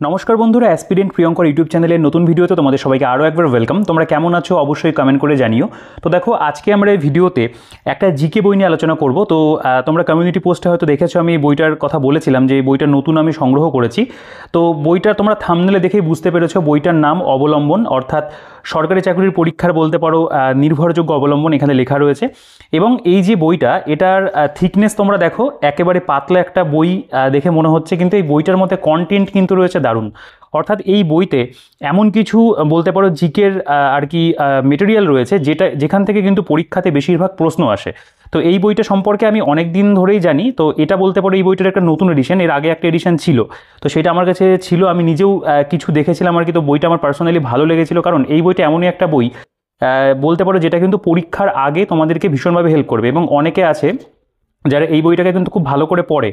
নমস্কার বন্ধুরা, aspirant Priyankar YouTube চ্যানেলের নতুন ভিডিওতে তোমাদের সবাইকে আরও একবার ওয়েলকাম। তোমরা কেমন আছো অবশ্যই কমেন্ট করে জানিও। তো দেখো, আজকে আমরা এই ভিডিওতে একটা জিকে বই নিয়ে আলোচনা করব। তো তোমরা কমিউনিটি পোস্টে হয়তো দেখেছো, আমি এই বইটার কথা বলেছিলাম যে এই বইটা নতুন আমি সংগ্রহ করেছি। তো বইটা তোমরা থাম্বনেলে দেখেই বুঝতে পেরেছো, বইটার নাম অবলম্বন, অর্থাৎ সরকারি চাকরির পরীক্ষার বলতে পারো নির্ভরযোগ্য অবলম্বন এখানে লেখা রয়েছে। এবং এই যে বইটা, এটার থিকনেস তোমরা দেখো, একেবারে পাতলা একটা বই দেখে মনে হচ্ছে, কিন্তু এই বইটার মধ্যে কন্টেন্ট কিন্তু রয়েছে দারুণ। অর্থাৎ এই বইতে এমন কিছু বলতে পারো জিকের আর কি মেটেরিয়াল রয়েছে যেখান থেকে কিন্তু পরীক্ষাতে বেশিরভাগ প্রশ্ন আসে। তো এই বইটা সম্পর্কে আমি অনেক দিন ধরেই জানি। তো এটা বলতে পারো এই বইটার একটা নতুন এডিশন, এর আগে একটা এডিশন ছিল, তো সেটা আমার কাছে ছিল, আমি নিজেও কিছু দেখেছিলাম আর কি। তো বইটা আমার পার্সোনালি ভালো লেগেছিল, কারণ এই বইটা এমনই একটা বই বলতে পারো যেটা কিন্তু পরীক্ষার আগে তোমাদেরকে ভীষণভাবে হেল্প করবে। এবং অনেকে আছে যারা এই বইটাকে কিন্তু খুব ভালো করে পড়ে,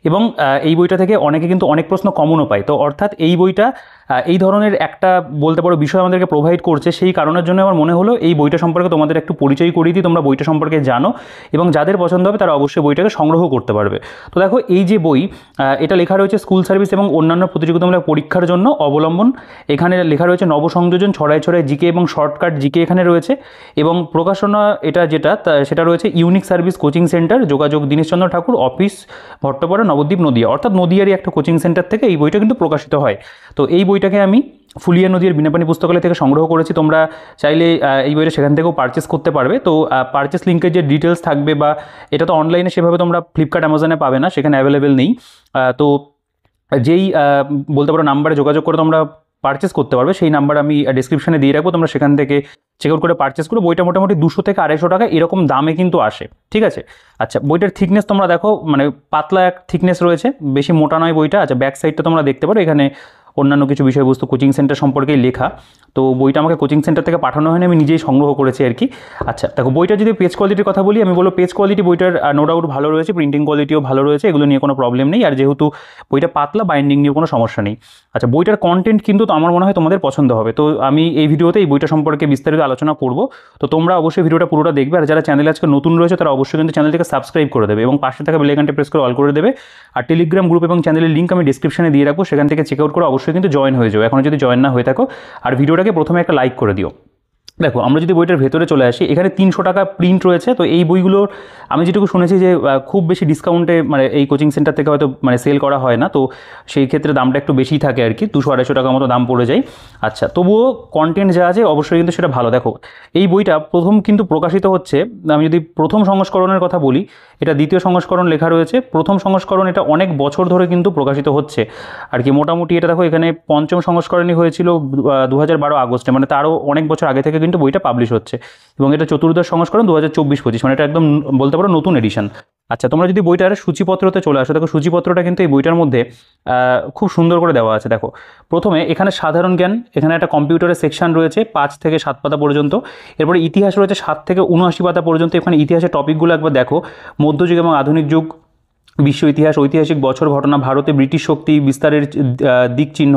এবং এই বইটা থেকে অনেকে কিন্তু অনেক প্রশ্ন কমনও পায়। তো অর্থাৎ এই বইটা এই ধরনের একটা বলতে পারো বিষয় আমাদেরকে প্রোভাইড করছে, সেই কারণের জন্য আমার মনে হলো এই বইটা সম্পর্কে তোমাদের একটু পরিচয় করিয়ে দিই, তোমরা বইটা সম্পর্কে জানো, এবং যাদের পছন্দ হবে তারা অবশ্যই বইটাকে সংগ্রহ করতে পারবে। তো দেখো, এই যে বই, এটা লেখা রয়েছে স্কুল সার্ভিস এবং অন্যান্য প্রতিযোগিতামূলক পরীক্ষার জন্য অবলম্বন। এখানে লেখা রয়েছে নবসংযোজন, ছড়ায় ছড়ায় জিকে এবং শর্টকাট জিকে এখানে রয়েছে। এবং প্রকাশনা এটা যেটা সেটা রয়েছে ইউনিক সার্ভিস কোচিং সেন্টার, যোগাযোগ দীনেশচন্দ্র ঠাকুর, অফিস ভট্টপাড়া, নবদ্বীপ, নদিয়া। অর্থাৎ নদিয়ারই একটা কোচিং সেন্টার থেকে এই বইটা কিন্তু প্রকাশিত হয়। তো এই বইটাকে আমি ফুলিয়া নদীর বিনাপানি পুস্তকালয় থেকে সংগ্রহ করেছি। তোমরা চাইলে এই বইটা সেখান থেকেও পারচেস করতে পারবে। তো পারচেস লিঙ্কের যে ডিটেলস থাকবে, বা এটা তো অনলাইনে সেভাবে তোমরা ফ্লিপকার্ট অ্যামাজনে পাবে না, সেখানে অ্যাভেলেবেল নেই। তো যেই বলতে পারো নাম্বারে যোগাযোগ করে তোমরা পারচেস করতে পারবে, সেই নাম্বার আমি ডিসক্রিপশনে দিয়ে রাখবো, তোমরা সেখান থেকে চেক আউট করে পারচেস করো। বইটা মোটামুটি 200 থেকে 250 টাকা এরকম দামে কিন্তু আসে, ঠিক আছে। আচ্ছা, বইটার থিকনেস তোমরা দেখো, মানে পাতলা এক থিকনেস রয়েছে, বেশি মোটা নয় বইটা। আচ্ছা, ব্যাক সাইডটা তোমরা দেখতে পারো, এখানে অন্যান্য কিছু বিষয়বস্তু কোচিং সেন্টার সম্পর্কেই লেখা। তো বইটা আমাকে কোচিং সেন্টার থেকে পাঠানো হয়নি, আমি নিজেই সংগ্রহ করেছি আর কি। আচ্ছা দেখো, বইটা যদি পেজ কোয়ালিটির কথা বলি, আমি বলবো পেজ কোয়ালিটি বইটার নো ডাউট ভালো রয়েছে, প্রিন্টিং কোয়ালিটিও ভালো রয়েছে, এগুলো নিয়ে কোনো প্রবলেম নেই। আর যেহেতু বইটা পাতলা, বাইন্ডিং নিয়ে কোনো সমস্যা নেই। আচ্ছা, বইটার কন্টেন্ট কিন্তু আমার মনে হয় তোমাদের পছন্দ হবে। তো আমি এই ভিডিওতে এই বইটা সম্পর্কে বিস্তারিত আলোচনা করব। তো তোমরা অবশ্যই ভিডিওটা পুরোটা দেখবে। আর যারা চ্যানেলে আজকে নতুন রয়েছে তারা অবশ্যই কিন্তু চ্যানেলটিকে সাবস্ক্রাইব করে দেবে, এবং পাশে থাকা বেল আইকনটা প্রেস করে অল করে দেবে। আর টেলিগ্রাম গ্রুপ এবং চ্যানেলের লিঙ্ক আমি ডিসক্রিপশনে দিয়ে রাখবো, সেখান থেকে চেক আউট করে অবশ্যই কিন্তু জয়েন হয়ে যাও, এখনো যদি জয়েন না হয়ে থাকো। আর ভিডিওটাকে প্রথমে একটা লাইক করে দিও। দেখো, আমরা যদি বইটার ভেতরে চলে আসি, এখানে 300 টাকা প্রিন্ট রয়েছে। তো এই বইগুলোর আমি যেটুকু শুনেছি যে খুব বেশি ডিসকাউন্টে মানে এই কোচিং সেন্টার থেকে হয়তো মানে সেল করা হয় না, তো সেই ক্ষেত্রে দামটা একটু বেশি থাকে আর কি, 200-250 টাকার মতো দাম পড়ে যায়। আচ্ছা, তবুও কন্টেন্ট যা আছে অবশ্যই কিন্তু সেটা ভালো। দেখো, এই বইটা প্রথম কিন্তু প্রকাশিত হচ্ছে, আমি যদি প্রথম সংস্করণের কথা বলি, এটা দ্বিতীয় সংস্করণ লেখা রয়েছে, প্রথম সংস্করণ এটা অনেক বছর ধরে কিন্তু প্রকাশিত হচ্ছে আর কি। মোটামুটি এটা দেখো, এখানে পঞ্চম সংস্করণই হয়েছিল 2012 আগস্টে, মানে তারও অনেক বছর আগে থেকে কিন্তু বইটা পাবলিশ হচ্ছে। এবং এটা চতুর্দশ সংস্করণ 2024-25, মানে এটা একদম বলতে পারো নতুন এডিশন। আচ্ছা, তোমরা যদি বইটার সূচিপত্রতে চলে আসো, দেখো সূচিপত্রটা কিন্তু এই বইটার মধ্যে খুব সুন্দর করে দেওয়া আছে। দেখো, প্রথমে এখানে সাধারণ জ্ঞান, এখানে একটা কম্পিউটারের সেকশন রয়েছে 5 থেকে 7 পাতা পর্যন্ত। এরপরে ইতিহাস রয়েছে 7 থেকে 79 পাতা পর্যন্ত। এখানে ইতিহাসের টপিকগুলো একবার দেখো, মধ্যযুগ এবং আধুনিক যুগ, বিশ্ব ইতিহাস, ঐতিহাসিক বছর, ঘটনা, ভারতে ব্রিটিশ শক্তি বিস্তারের দিক চিহ্ন,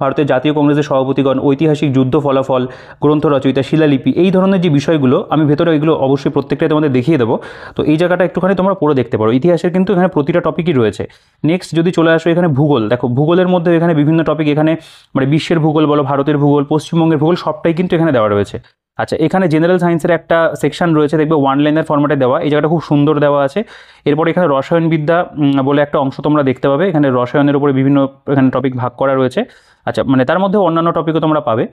ভারতের জাতীয় কংগ্রেসের সভাপতিগণ, ঐতিহাসিক যুদ্ধ ফলাফল, গ্রন্থ রচয়িতা, শিলালিপি, এই ধরনের যে বিষয়গুলো, আমি ভেতরে এগুলো অবশ্যই প্রত্যেকটাই তোমাদের দেখিয়ে দেবো। তো এই জায়গাটা একটুখানি তোমরা পড়ে দেখতে পারো। ইতিহাসের কিন্তু এখানে প্রতিটা টপিকই রয়েছে। নেক্সট যদি চলে আসো, এখানে ভূগোল। দেখো, ভূগোলের মধ্যে এখানে বিভিন্ন টপিক, এখানে মানে বিশ্বের ভূগোল বলো, ভারতের ভূগোল, পশ্চিমবঙ্গের ভূগোল, সবটাই কিন্তু এখানে দেওয়া রয়েছে। আচ্ছা, এখানে জেনারেল সায়েন্সের একটা সেকশন রয়েছে, দেখবে 1 লাইনের ফরম্যাটে দেওয়া, এই জায়গাটা খুব সুন্দর দেওয়া আছে। এরপর এখানে রসায়নবিদ্যা বলে একটা অংশ তোমরা দেখতে পাবে, এখানে রসায়নের উপরে বিভিন্ন এখানে টপিক ভাগ করা রয়েছে। আচ্ছা, মানে তার মধ্যে অন্যান্য টপিকও তোমরা পাবে।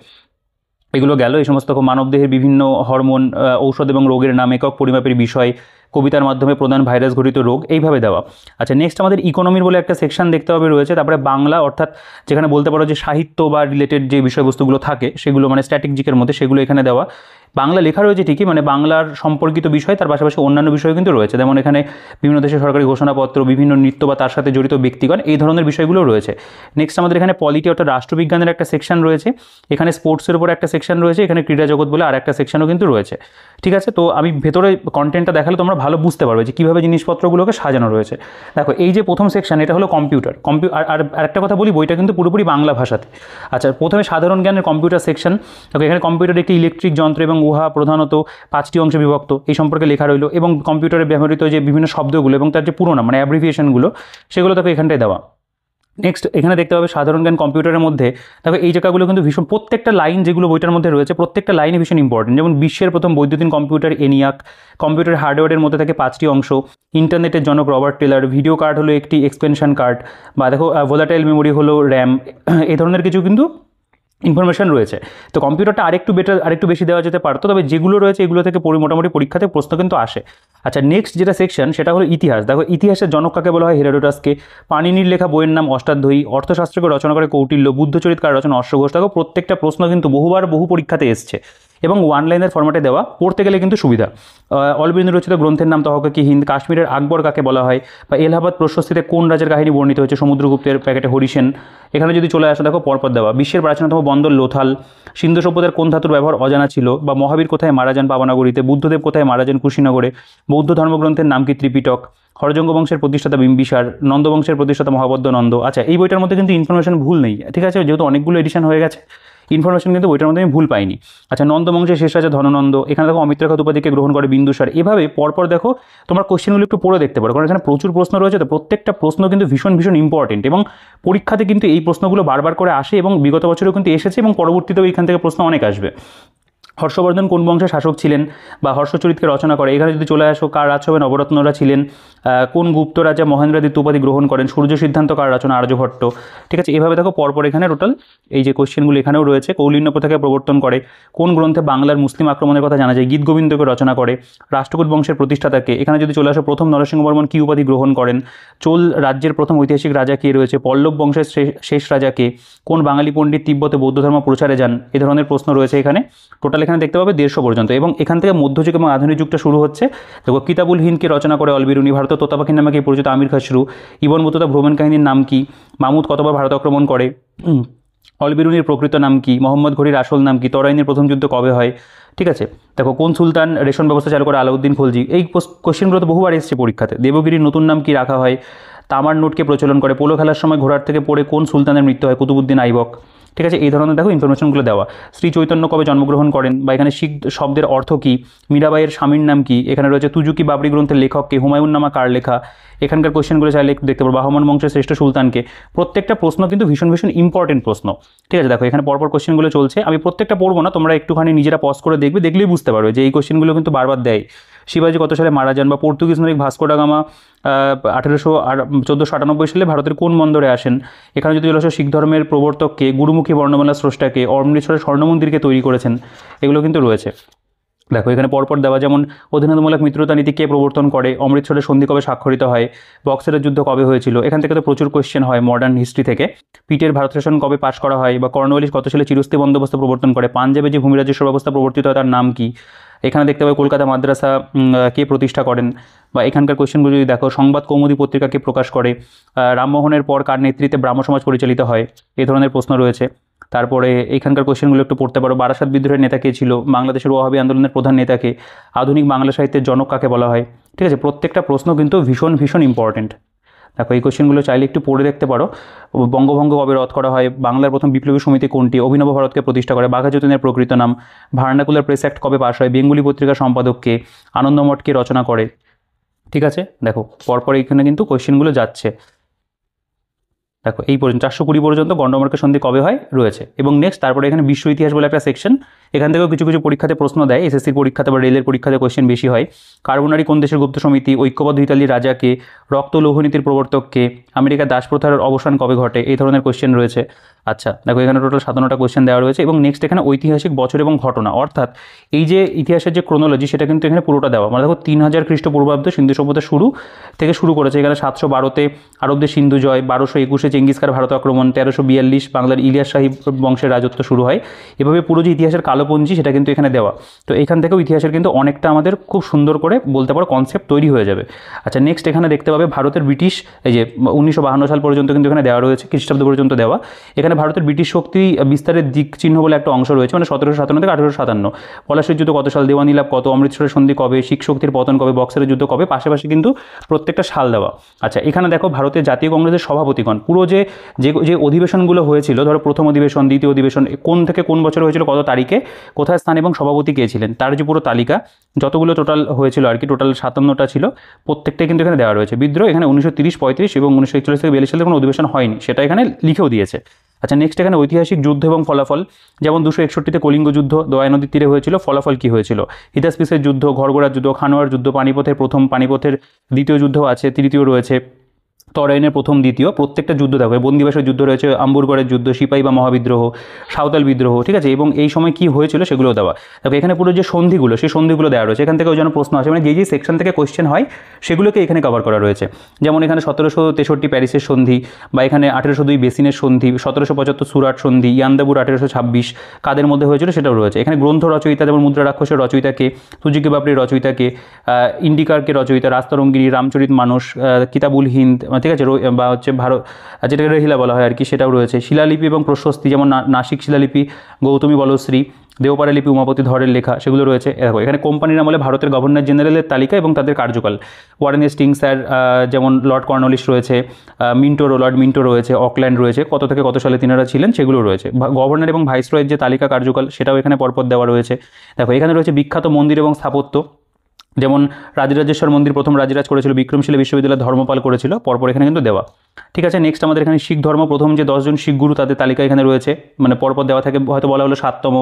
এগুলো গেল, এই সমস্ত মানবদেহের বিভিন্ন হরমোন, ঔষধ এবং রোগের নাম, একক পরিমাপের বিষয়, কবিতার মাধ্যমে প্রধান ভাইরাস ঘটিত রোগ, এইভাবে দেওয়া। আচ্ছা, নেক্সট আমাদের ইকোনমির বলে একটা সেকশন দেখতে হবে রয়েছে। তারপরে বাংলা, অর্থাৎ যেখানে বলতে পারো যে সাহিত্য বা রিলেটেড যে বিষয়বস্তুগুলো থাকে সেগুলো, মানে স্ট্যাটিক মধ্যে, সেগুলো এখানে দেওয়া। বাংলা লেখা রয়েছে ঠিকই, মানে বাংলার সম্পর্কিত বিষয়, তার পাশাপাশি অন্যান্য বিষয় কিন্তু রয়েছে, যেমন এখানে বিভিন্ন দেশের সরকারি ঘোষণাপত্র, বিভিন্ন নৃত্য বা তার সাথে জড়িত ব্যক্তিগণ, এই ধরনের বিষয়গুলো রয়েছে। নেক্সট আমাদের এখানে পলিটি অর্থাৎ রাষ্ট্রবিজ্ঞানের একটা সেকশন রয়েছে, এখানে স্পোর্টসের উপর একটা সেকশন রয়েছে, এখানে ক্রীড়া জগৎ বলে আর একটা সেকশনও কিন্তু রয়েছে, ঠিক আছে। তো আমি ভেতরে কন্টেন্টটা দেখালে তোমরা ভালো বুঝতে পারবে যে কীভাবে জিনিসপত্রগুলোকে সাজানো রয়েছে। দেখো, এই যে প্রথম সেকশন, এটা হলো কম্পিউটার। আর একটা কথা বলি, বইটা কিন্তু পুরোপুরি বাংলা ভাষাতে। আচ্ছা, প্রথমে সাধারণ জ্ঞানের কম্পিউটার সেকশন। দেখো, এখানে কম্পিউটার একটি ইলেকট্রিক যন্ত্র এবং উহা প্রধানত 5টি অংশে বিভক্ত, এই সম্পর্কে লেখা রইলো। এবং কম্পিউটারে ব্যবহৃত যে বিভিন্ন শব্দগুলো এবং তার যে পুরো নাম মানে অ্যাব্রিভিয়েশনগুলো, সেগুলো দেখো এখানটায় দেওয়া। নেক্সট এখানে দেখতে পাবে সাধারণ জ্ঞান কম্পিউটারের মধ্যে দেখো এই জায়গাগুলো কিন্তু ভীষণ, প্রত্যেকটা লাইন যেগুলো বইটার মধ্যে রয়েছে প্রত্যেকটা লাইনে ভীষণ ইম্পর্টেন্ট। যেমন বিশ্বের প্রথম বৈদ্যুতিন কম্পিউটার এনিয়াক, কম্পিউটার হার্ডওয়্যারের মধ্যে থাকে 5টি অংশ, ইন্টারনেটের জনক রবার্ট টেলার, ভিডিও কার্ড হলো একটি এক্সপেনশন কার্ড, বা দেখো ভোলাটাইল মেমোরি হলো র্যাম, এই ধরনের কিছু কিন্তু ইনফরমেশন রয়েছে। তো কম্পিউটারটা আরেকটু বেশি দেওয়া যেতে পারতো, তবে যেগুলো রয়েছে এগুলো থেকে মোটামুটি পরীক্ষাতে প্রশ্ন কিন্তু আসে। আচ্ছা নেক্সট যেটা সেকশন সেটা হলো ইতিহাস। দেখো ইতিহাসের জনক কাকে বলা হয়? হেরোডোটাসকে। পাণিনির লেখা বইয়ের নাম অষ্টাধ্যায়ী। অর্থশাস্ত্রকে রচনা করে কৌটিল্য। বুদ্ধচরিত কার রচনা? অশ্বঘোষ। দেখো প্রত্যেকটা প্রশ্ন কিন্তু বহু পরীক্ষাতে এসছে এবং ওয়ান লাইনের ফরম্যাটে দেওয়া, পড়তে গেলে কিন্তু সুবিধা। অলবিন্দ রচিত গ্রন্থের নাম তহকে হিন্দ। কাশ্মীরের আকবর কাকে বলা হয়? বা এলাহাবাদ প্রশস্তিতে কোন রাজার কাহিনী বর্ণিত হয়েছে? সমুদ্রগুপ্তের প্যাকেটে হরিসেন। এখানে যদি চলে আসে দেখো পরপর দেওয়া। বিশ্বের প্রাচীনতম বন্দর লোথাল। সিন্ধু সভ্যতার কোন ধাতুর ব্যবহার অজানা ছিল? বা মহাবীর কোথায় মারা যান? পাবনাগরীতে। বুদ্ধদেব কোথায় মারা যান? কুশীনগরে। বৌদ্ধ ধর্মগ্রন্থের নাম কি? ত্রিপিটক। হরজঙ্গ বংশের প্রতিষ্ঠাতা বিম্বিসার। নন্দবংশের প্রতিষ্ঠাতা মহাবদ্য নন্দ। আচ্ছা এই বইটার মধ্যে কিন্তু ইনফরমেশন ভুল নেই, ঠিক আছে, যেহেতু অনেকগুলো এডিশন হয়ে গেছে ইনফরমেশন কিন্তু বইটার মধ্যে আমি ভুল পাইনি। আচ্ছা নন্দবংশের শেষ রাজা ধননন্দ। এখানে দেখো অমিত্রঘাত উপাধিকে গ্রহণ করে বিন্দুসার। এভাবে পরপর দেখো তোমার কোশ্চেনগুলো একটু পড়ে দেখতে পারো, কারণ এখানে প্রচুর প্রশ্ন রয়েছে, তো প্রত্যেকটা প্রশ্ন কিন্তু ভীষণ ইম্পর্টেন্ট এবং পরীক্ষাতে কিন্তু এই প্রশ্নগুলো বারবার করে আসে এবং বিগত বছরেও কিন্তু এসেছে এবং পরবর্তীতেও এখান থেকে প্রশ্ন অনেক আসবে। হর্ষবর্ধন কোন বংশের শাসক ছিলেন? বা হর্ষচরিতকে রচনা করে। এখানে যদি চলে আসো কার রাজসভায় নবরত্নরা ছিলেন? কোন গুপ্ত রাজা মহেন্দ্রাদিত্য উপাধি গ্রহণ করেন? সূর্য সিদ্ধান্ত কার রচনা? আর্যভট্ট। ঠিক আছে, এভাবে দেখো পরপর এখানে টোটাল এই যে কোশ্চেনগুলো এখানেও রয়েছে। কৌলিন্য প্রথাকে প্রবর্তন করে। কোন গ্রন্থে বাংলার মুসলিম আক্রমণের কথা জানা যায়? গীত গোবিন্দকে রচনা করে। রাষ্ট্রকূট বংশের প্রতিষ্ঠাতাকে। এখানে যদি চলে আসো প্রথম নরসিংহবর্মন কী উপাধি গ্রহণ করেন? চোল রাজ্যের প্রথম ঐতিহাসিক রাজা কে রয়েছে? পল্লব বংশের শেষ রাজাকে। কোন বাঙালি পণ্ডিত তিব্বতে বৌদ্ধ ধর্ম প্রচারে যান? এ ধরনের প্রশ্ন রয়েছে এখানে। টোটাল এখানে দেখতে পাবে 150 পর্যন্ত এবং এখান থেকে মধ্যযুগ এবং আধুনিক যুগটা শুরু হচ্ছে। দেখো কিতাবুল হিন্দকে রচনা করে অলবিরুনি। ভারতের তোতাপাখির নামে কি পরিচিত? আমির খসরু। ইবন বতুতা ভ্রমণ কাহিনীর নাম কি? মামুদ কতবার ভারত আক্রমণ করে? অলবিরুনির প্রকৃত নাম কি? মোহাম্মদ ঘড়ির আসল নাম কি? তরাইনের প্রথম যুদ্ধ কবে হয়? ঠিক আছে, দেখো কোন সুলতান রেশন ব্যবস্থা চালু করে? আলাউদ্দিন খলজি। এই কোশ্চেনগুলো তো বহুবার এসেছে পরীক্ষাতে। দেবগিরির নতুন নাম কি রাখা হয়? তামার নোটকে প্রচলন করে। পোলো খেলার সময় ঘোড়ার থেকে পড়ে কোন সুলতানের মৃত্যু হয়? কুতুবুদ্দিন আইবক। ঠিক আছে, এই ধরনের দেখো ইনফরমেশনগুলো দেওয়া। শ্রী চৈতন্য কবে জন্মগ্রহণ করেন? বা এখানে শিখ শব্দের অর্থ কী? মীরাবাইয়ের স্বামীর নাম কি? এখানে রয়েছে তুজুকি বাবরি গ্রন্থের লেখক কে? হুমায়ুন নামা কার লেখা? এখানকার কোশ্চেনগুলো চাইলে একটু দেখতে পারো। বাহমান বংশের শ্রেষ্ঠ সুলতানকে। প্রত্যেকটা প্রশ্ন কিন্তু ভীষণ ইম্পর্টেন্ট প্রশ্ন। ঠিক আছে, দেখো এখানে পরপর কোশ্চেনগুলো চলছে, আমি প্রত্যেকটা পড়বো না, তোমরা একটুখানি নিজেরা পজ করে দেখবে, দেখলেই বুঝতে পারবে যে এই কোশ্চেনগুলো কিন্তু বারবার দেয়। শিবাজি কত সালে মারা যান? বা পর্তুগিজ নাবিক ভাস্কো ডা গামা 1498 সালে ভারতের কোন বন্দরে আসেন? এখানে যদি চলে আসো শিখ ধর্মের প্রবর্তককে? গুরুমুখী বর্ণমালা স্রষ্টাকে? অমৃতসরের স্বর্ণমন্দিরকে তৈরি করেছেন? এগুলো কিন্তু রয়েছে। দেখো এখানে পরপর দেওয়া, যেমন অধীনতামূলক মিত্রতা নীতি কে প্রবর্তন করে? অমৃতসরের সন্ধি কবে স্বাক্ষরিত হয়? বক্সারের যুদ্ধ কবে হয়েছিল? এখান থেকে তো প্রচুর কোয়েশ্চেন হয় মডার্ন হিস্ট্রি থেকে। পিটের ভারত শাসন কবে পাশ করা হয়? বা কর্নওয়ালিস কত সালে চিরস্থায়ী বন্দোবস্ত প্রবর্তন করে? পাঞ্জাবে যে ভূমি রাজস্ব ব্যবস্থা প্রবর্তিত হয় তার নাম কি? এখানে দেখতে পাবে কলকাতা মাদ্রাসা কে প্রতিষ্ঠা করেন? বা এখানকার কোয়েশ্চেনগুলো যদি দেখো, সংবাদ কৌমুদী পত্রিকাকে প্রকাশ করে? রামমোহনের পর কার নেতৃত্বে ব্রাহ্ম সমাজ পরিচালিত হয়? এই ধরনের প্রশ্ন রয়েছে। তারপরে এখানকার কোশ্চেনগুলো একটু পড়তে পারো। বারাসাত বিদ্রোহের নেতা কে ছিল? বাংলাদেশের ওয়াহাবি আন্দোলনের প্রধান নেতাকে? আধুনিক বাংলা সাহিত্যের জনক কাকে বলা হয়? ঠিক আছে, প্রত্যেকটা প্রশ্ন কিন্তু ভীষণ ইম্পর্টেন্ট। দেখো এই কোশ্চেনগুলো চাইলে একটু পড়ে দেখতে পারো। বঙ্গভঙ্গ কবে রদ করা হয়? বাংলার প্রথম বিপ্লবী সমিতি কোনটি? অভিনব ভারতকে প্রতিষ্ঠা করে? বাঘা যতীনের প্রকৃত নাম? ভার্নাকুলার প্রেস অ্যাক্ট কবে পাশ হয়? বেঙ্গলি পত্রিকার সম্পাদককে? আনন্দমঠকে রচনা করে? ঠিক আছে, দেখো পরপর এখানে কিন্তু কোশ্চেনগুলো যাচ্ছে। দেখো এই পর্যন্ত 420 পর্যন্ত গন্ডমার্কের সন্ধি কবে হয় রয়েছে। এবং নেক্সট তারপরে এখানে বিশ্ব ইতিহাস বলে একটা সেকশন, এখান থেকেও কিছু পরীক্ষাতে প্রশ্ন দেয়। এসএসসির পরীক্ষাতে বা রেলের পরীক্ষাতে কোশ্চেন বেশি হয়। কার্বোনারি কোন দেশের গুপ্ত সমিতি? ঐক্যবদ্ধ ইতালির রাজাকে? রক্ত লৌহনীতির প্রবর্তককে? আমেরিকার দাসপ্রথার অবসান কবে ঘটে? এই ধরনের কোশ্চেন রয়েছে। আচ্ছা দেখো এখানে টোটাল 57টা কোশ্চেন দেওয়া রয়েছে এবং নেক্সট এখানে ঐতিহাসিক বছর এবং ঘটনা, অর্থাৎ এই যে ইতিহাসের যে ক্রোনোলজি সেটা কিন্তু এখানে পুরোটা দেওয়া। মানে দেখো 3000 খ্রিস্টপূর্বাব্দ সিন্ধু সভ্যতা শুরু করেছে। এখানে 712-তে আরবদের সিন্ধু জয়, 1221-এ চেঙ্গিস খানের ভারত আক্রমণ, 1342 বাংলার ইলিয়াস শাহী বংশের রাজত্ব শুরু হয়। এভাবে পুরো যে ইতিহাসের কালোপঞ্জি সেটা কিন্তু এখানে দেওয়া। তো এখান থেকেও ইতিহাসের কিন্তু অনেকটা আমাদের খুব সুন্দর করে বলতে পারো কনসেপ্ট তৈরি হয়ে যাবে। আচ্ছা নেক্সট এখানে দেখতে পাবে ভারতের ব্রিটিশ, এই যে 1952 সাল পর্যন্ত কিন্তু এখানে দেওয়া রয়েছে, খ্রিস্টাব্দ পর্যন্ত দেওয়া। এখানে ভারতের ব্রিটিশ শক্তি বিস্তারের দিক চিহ্ন বলে একটা অংশ রয়েছে, মানে 1757 থেকে 1857। পলাশীর যুদ্ধ কত সাল? দেওয়ানি লাভ কত? অমৃতসরের সন্ধি কবে? শিখ শক্তির পতন কবে? বক্সারের যুদ্ধ কবে? পাশাপাশি কিন্তু প্রত্যেকটা সাল দেওয়া। আচ্ছা এখানে দেখো ভারতের জাতীয় কংগ্রেসের সভাপতিগণ, পুরো যে অধিবেশনগুলো হয়েছিল, ধরো প্রথম অধিবেশন, দ্বিতীয় অধিবেশন কোন থেকে কোন বছর হয়েছিল, কত তারিখে, কোথায় স্থান এবং সভাপতি কে ছিলেন তার যে পুরো তালিকা যতগুলো টোটাল হয়েছিল আর কি, টোটাল 57টা ছিল, প্রত্যেকটাই কিন্তু এখানে দেওয়া রয়েছে। বিদ্রোহ এখানে 1930-35 এবং 1941 থেকে 42 সালে কোনো অধিবেশন হয়নি, সেটা এখানে লিখেও দিয়েছে। আচ্ছা, নেক্সট এখানে ঐতিহাসিক যুদ্ধ এবং ফলাফল, যেমন 261-তে কলিঙ্গ যুদ্ধ দোয়াই নদীর তীরে হয়েছিল, ফলাফল কী হয়েছিল? হিদাসপিসের যুদ্ধ, ঘরগোড়ার যুদ্ধ, খানোয়ার যুদ্ধ, পানিপথের প্রথম, পানিপথের দ্বিতীয় যুদ্ধ আছে, তৃতীয় রয়েছে, তরাইনের প্রথম দ্বিতীয়, প্রত্যেকটা যুদ্ধ দেখো, বন্দিবাসের যুদ্ধ রয়েছে, আম্বুরগড়ের যুদ্ধ, সিপাহী বা মহাবিদ্রোহ, সাঁওতাল বিদ্রোহ, ঠিক আছে, এবং এই সময় কী হয়েছিল সেগুলো দেওয়া। দেখো এখানে পুরো যে সন্ধিগুলো, সেই সন্ধিগুলো দেওয়া রয়েছে, এখান থেকেও যেন প্রশ্ন আসে, মানে যেই সেকশন থেকে কোয়েশ্চেন হয় সেগুলোকে এখানে কভার করা রয়েছে। যেমন এখানে 1763 প্যারিসের সন্ধি, বা এখানে 1802 বেসিনের সন্ধি, 1775 সুরাট সন্ধি, ইয়ান্দাবুর 1826 কাদের মধ্যে হয়েছিল সেটাও রয়েছে। এখানে গ্রন্থ রচয়িতা যেমন মুদ্রা রাক্ষসের রচয়িতাকে, সুজুকি বাবরির রচয়িতাকে, ইন্ডিকারকে রচয়িতা, রাস্তরঙ্গিনী, রামচরিত মানস, কিতাবুল হিন্দ, ঠিক আছে, বা হচ্ছে ভারত যেটাকে রহিলা বলা হয় আর কি, সেটাও রয়েছে। শিলালিপি এবং প্রশস্তি, যেমন নাসিক শিলালিপি গৌতমী বলশ্রী, দেওপাড়া লিপি উমাপতি ধরের লেখা, সেগুলো রয়েছে। দেখো এখানে কোম্পানির আমলে ভারতের গভর্নর জেনারেলের তালিকা এবং তাদের কার্যকাল, ওয়ারেন হেস্টিংস স্যার, যেমন লর্ড কর্নওয়ালিস রয়েছে, লর্ড মিন্টো রয়েছে, অকল্যান্ড রয়েছে, কত থেকে কত সালে তিনারা ছিলেন সেগুলো রয়েছে। গভর্নর এবং ভাইসরয়ের যে তালিকা কার্যকাল সেটাও এখানে পরপর দেওয়া রয়েছে। দেখো এখানে রয়েছে বিখ্যাত মন্দির এবং স্থাপত্য, যেমন রাজরাজেশ্বর মন্দির প্রথম রাজরাজ করেছিল, বিক্রমশীলা বিশ্ববিদ্যালয় ধর্মপাল করেছিল, পরপর এখানে কিন্তু দেওয়া। ঠিক আছে, নেক্সট আমাদের এখানে শিখ ধর্ম, প্রথম যে 10 জন শিখ গুরু তাদের তালিকা এখানে রয়েছে, মানে পরপর দেওয়া থাকে, হয়তো বলা হলো 7তম